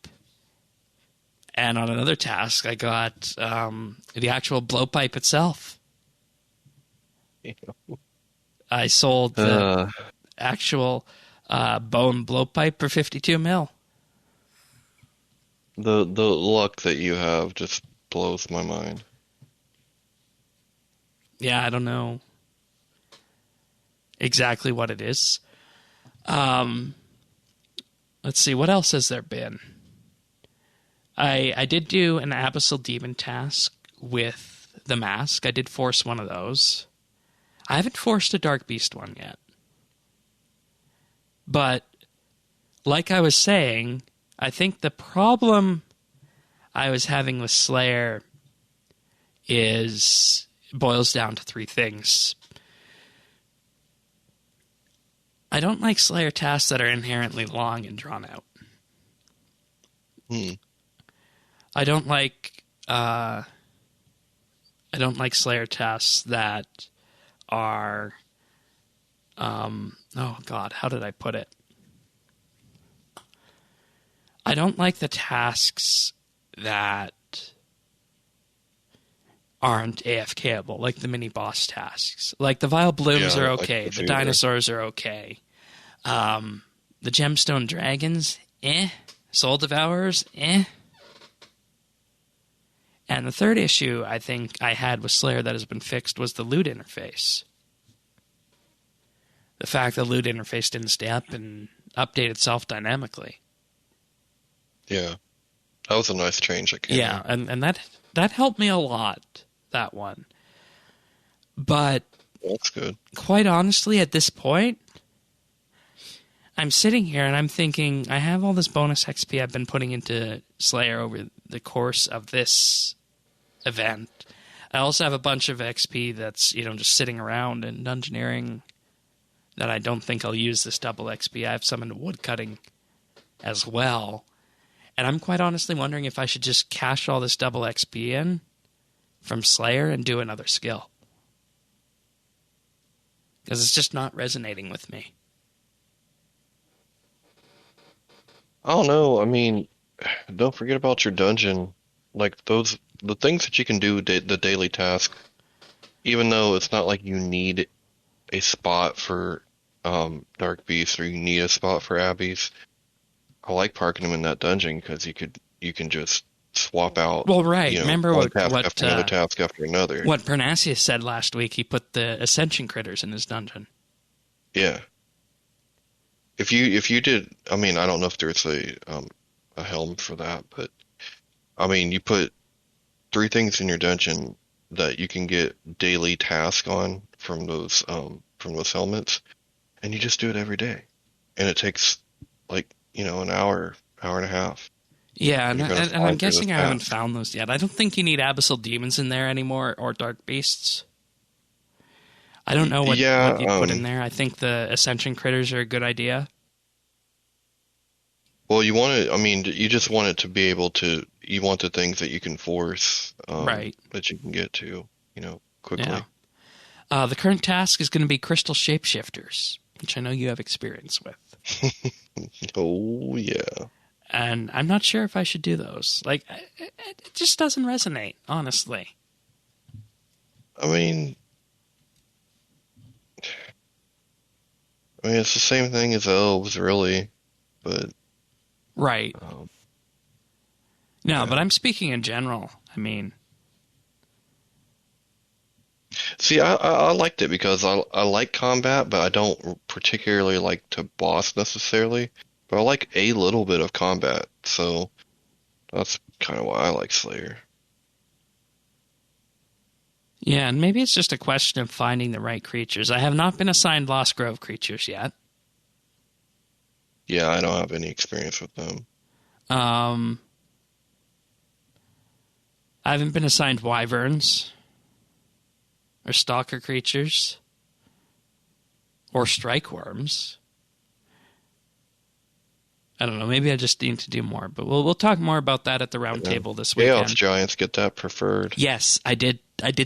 And on another task, I got the actual blowpipe itself. I sold the actual bone blowpipe for 52 mil. The luck that you have just blows my mind. Yeah, I don't know exactly what it is. Let's see, what else has there been? I did do an Abyssal Demon task with the mask. I did force one of those. I haven't forced a Dark Beast one yet. But, like I was saying, I think the problem I was having with Slayer boils down to three things. I don't like Slayer tasks that are inherently long and drawn out. I don't like Slayer tasks that are oh god, how did I put it? I don't like the tasks that aren't AFKable, like the mini boss tasks. Like the Vile Blooms are okay, the dinosaurs are okay. The Gemstone Dragons, Soul Devourers, And the third issue I think I had with Slayer that has been fixed was the loot interface. The fact the loot interface didn't stay up and update itself dynamically. Yeah. That was a nice change that came in. And that helped me a lot, that one. But that's good. Quite honestly, at this point, I'm sitting here and I'm thinking, I have all this bonus XP I've been putting into Slayer over the course of this event. I also have a bunch of XP that's, just sitting around in Dungeoneering that I don't think I'll use this double XP. I have some into woodcutting as well. And I'm quite honestly wondering if I should just cash all this double XP in from Slayer and do another skill. Because it's just not resonating with me. I don't know. I mean, don't forget about your dungeon. Like the things that you can do, the daily task, even though it's not like you need a spot for Dark Beasts or you need a spot for Abbeys. I like parking them in that dungeon because you can just swap out. Well, right. Remember one task after another task after another. What Pernasius said last week. He put the Ascension critters in his dungeon. Yeah. If you did, I mean, I don't know if there's a helm for that, but I mean, you put 3 things in your dungeon that you can get daily task on from those helmets, and you just do it every day, and it takes like an hour and a half. Yeah, and I'm guessing I haven't found those yet. I don't think you need Abyssal Demons in there anymore or Dark Beasts. I don't know what you put in there. I think the Ascension critters are a good idea. Well, you just want it to be able to. You want the things that you can force, right? That you can get to, quickly. Yeah. The current task is going to be Crystal Shapeshifters, which I know you have experience with. Oh yeah. And I'm not sure if I should do those. Like, it just doesn't resonate, honestly. I mean, it's the same thing as elves, really, but right. No, but I'm speaking in general. I mean, see, I liked it because I like combat, but I don't particularly like to boss necessarily. But I like a little bit of combat, so that's kind of why I like Slayer. Yeah, and maybe it's just a question of finding the right creatures. I have not been assigned Lost Grove creatures yet. Yeah, I don't have any experience with them. I haven't been assigned Wyverns or Stalker creatures or Strike Worms. I don't know. Maybe I just need to do more, but we'll talk more about that at the round table this weekend. Chaos Giants, get that preferred. Yes, I did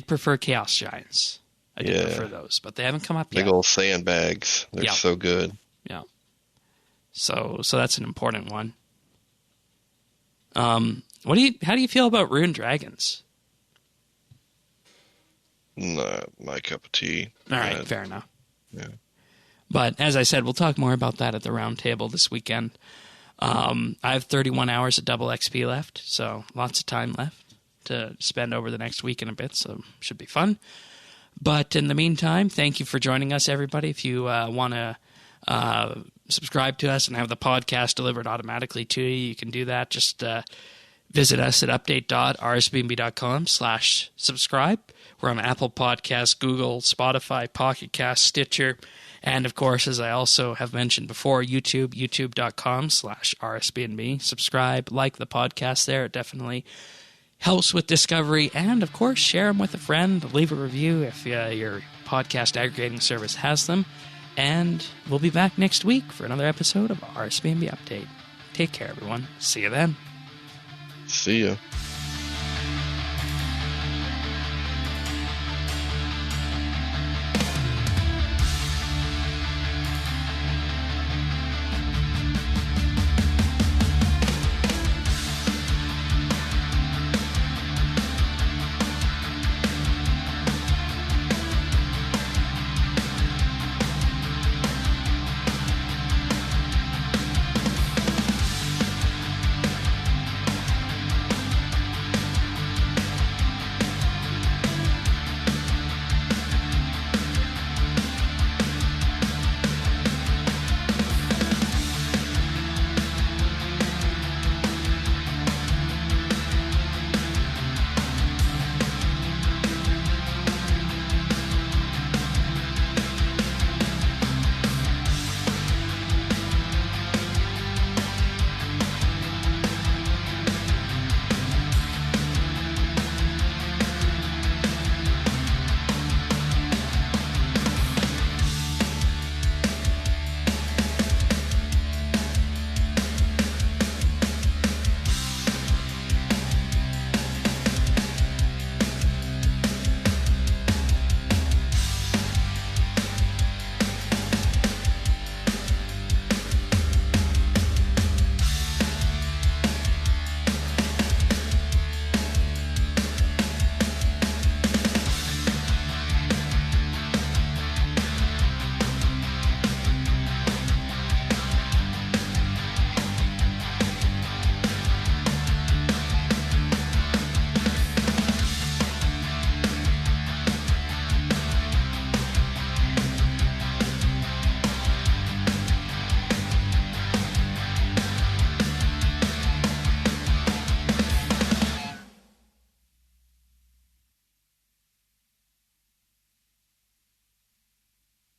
prefer Chaos Giants. I did prefer those, but they haven't come up yet. Big old sandbags. They're so good. Yeah. So that's an important one. How do you feel about Rune Dragons? Not my cup of tea. All right, fair enough. Yeah. But as I said, we'll talk more about that at the round table this weekend. I have 31 hours of double XP left, so lots of time left to spend over the next week and a bit, so should be fun. But in the meantime, thank you for joining us, everybody. If you want to subscribe to us and have the podcast delivered automatically to you, you can do that. Just visit us at update.rsbnb.com/subscribe. We're on Apple Podcasts, Google, Spotify, Pocket Cast, Stitcher, and of course, as I also have mentioned before, YouTube, youtube.com/RSBNB. Subscribe, like the podcast there. It definitely helps with discovery. And of course, share them with a friend. Leave a review if your podcast aggregating service has them. And we'll be back next week for another episode of RSBANDB Update. Take care, everyone. See you then. See ya.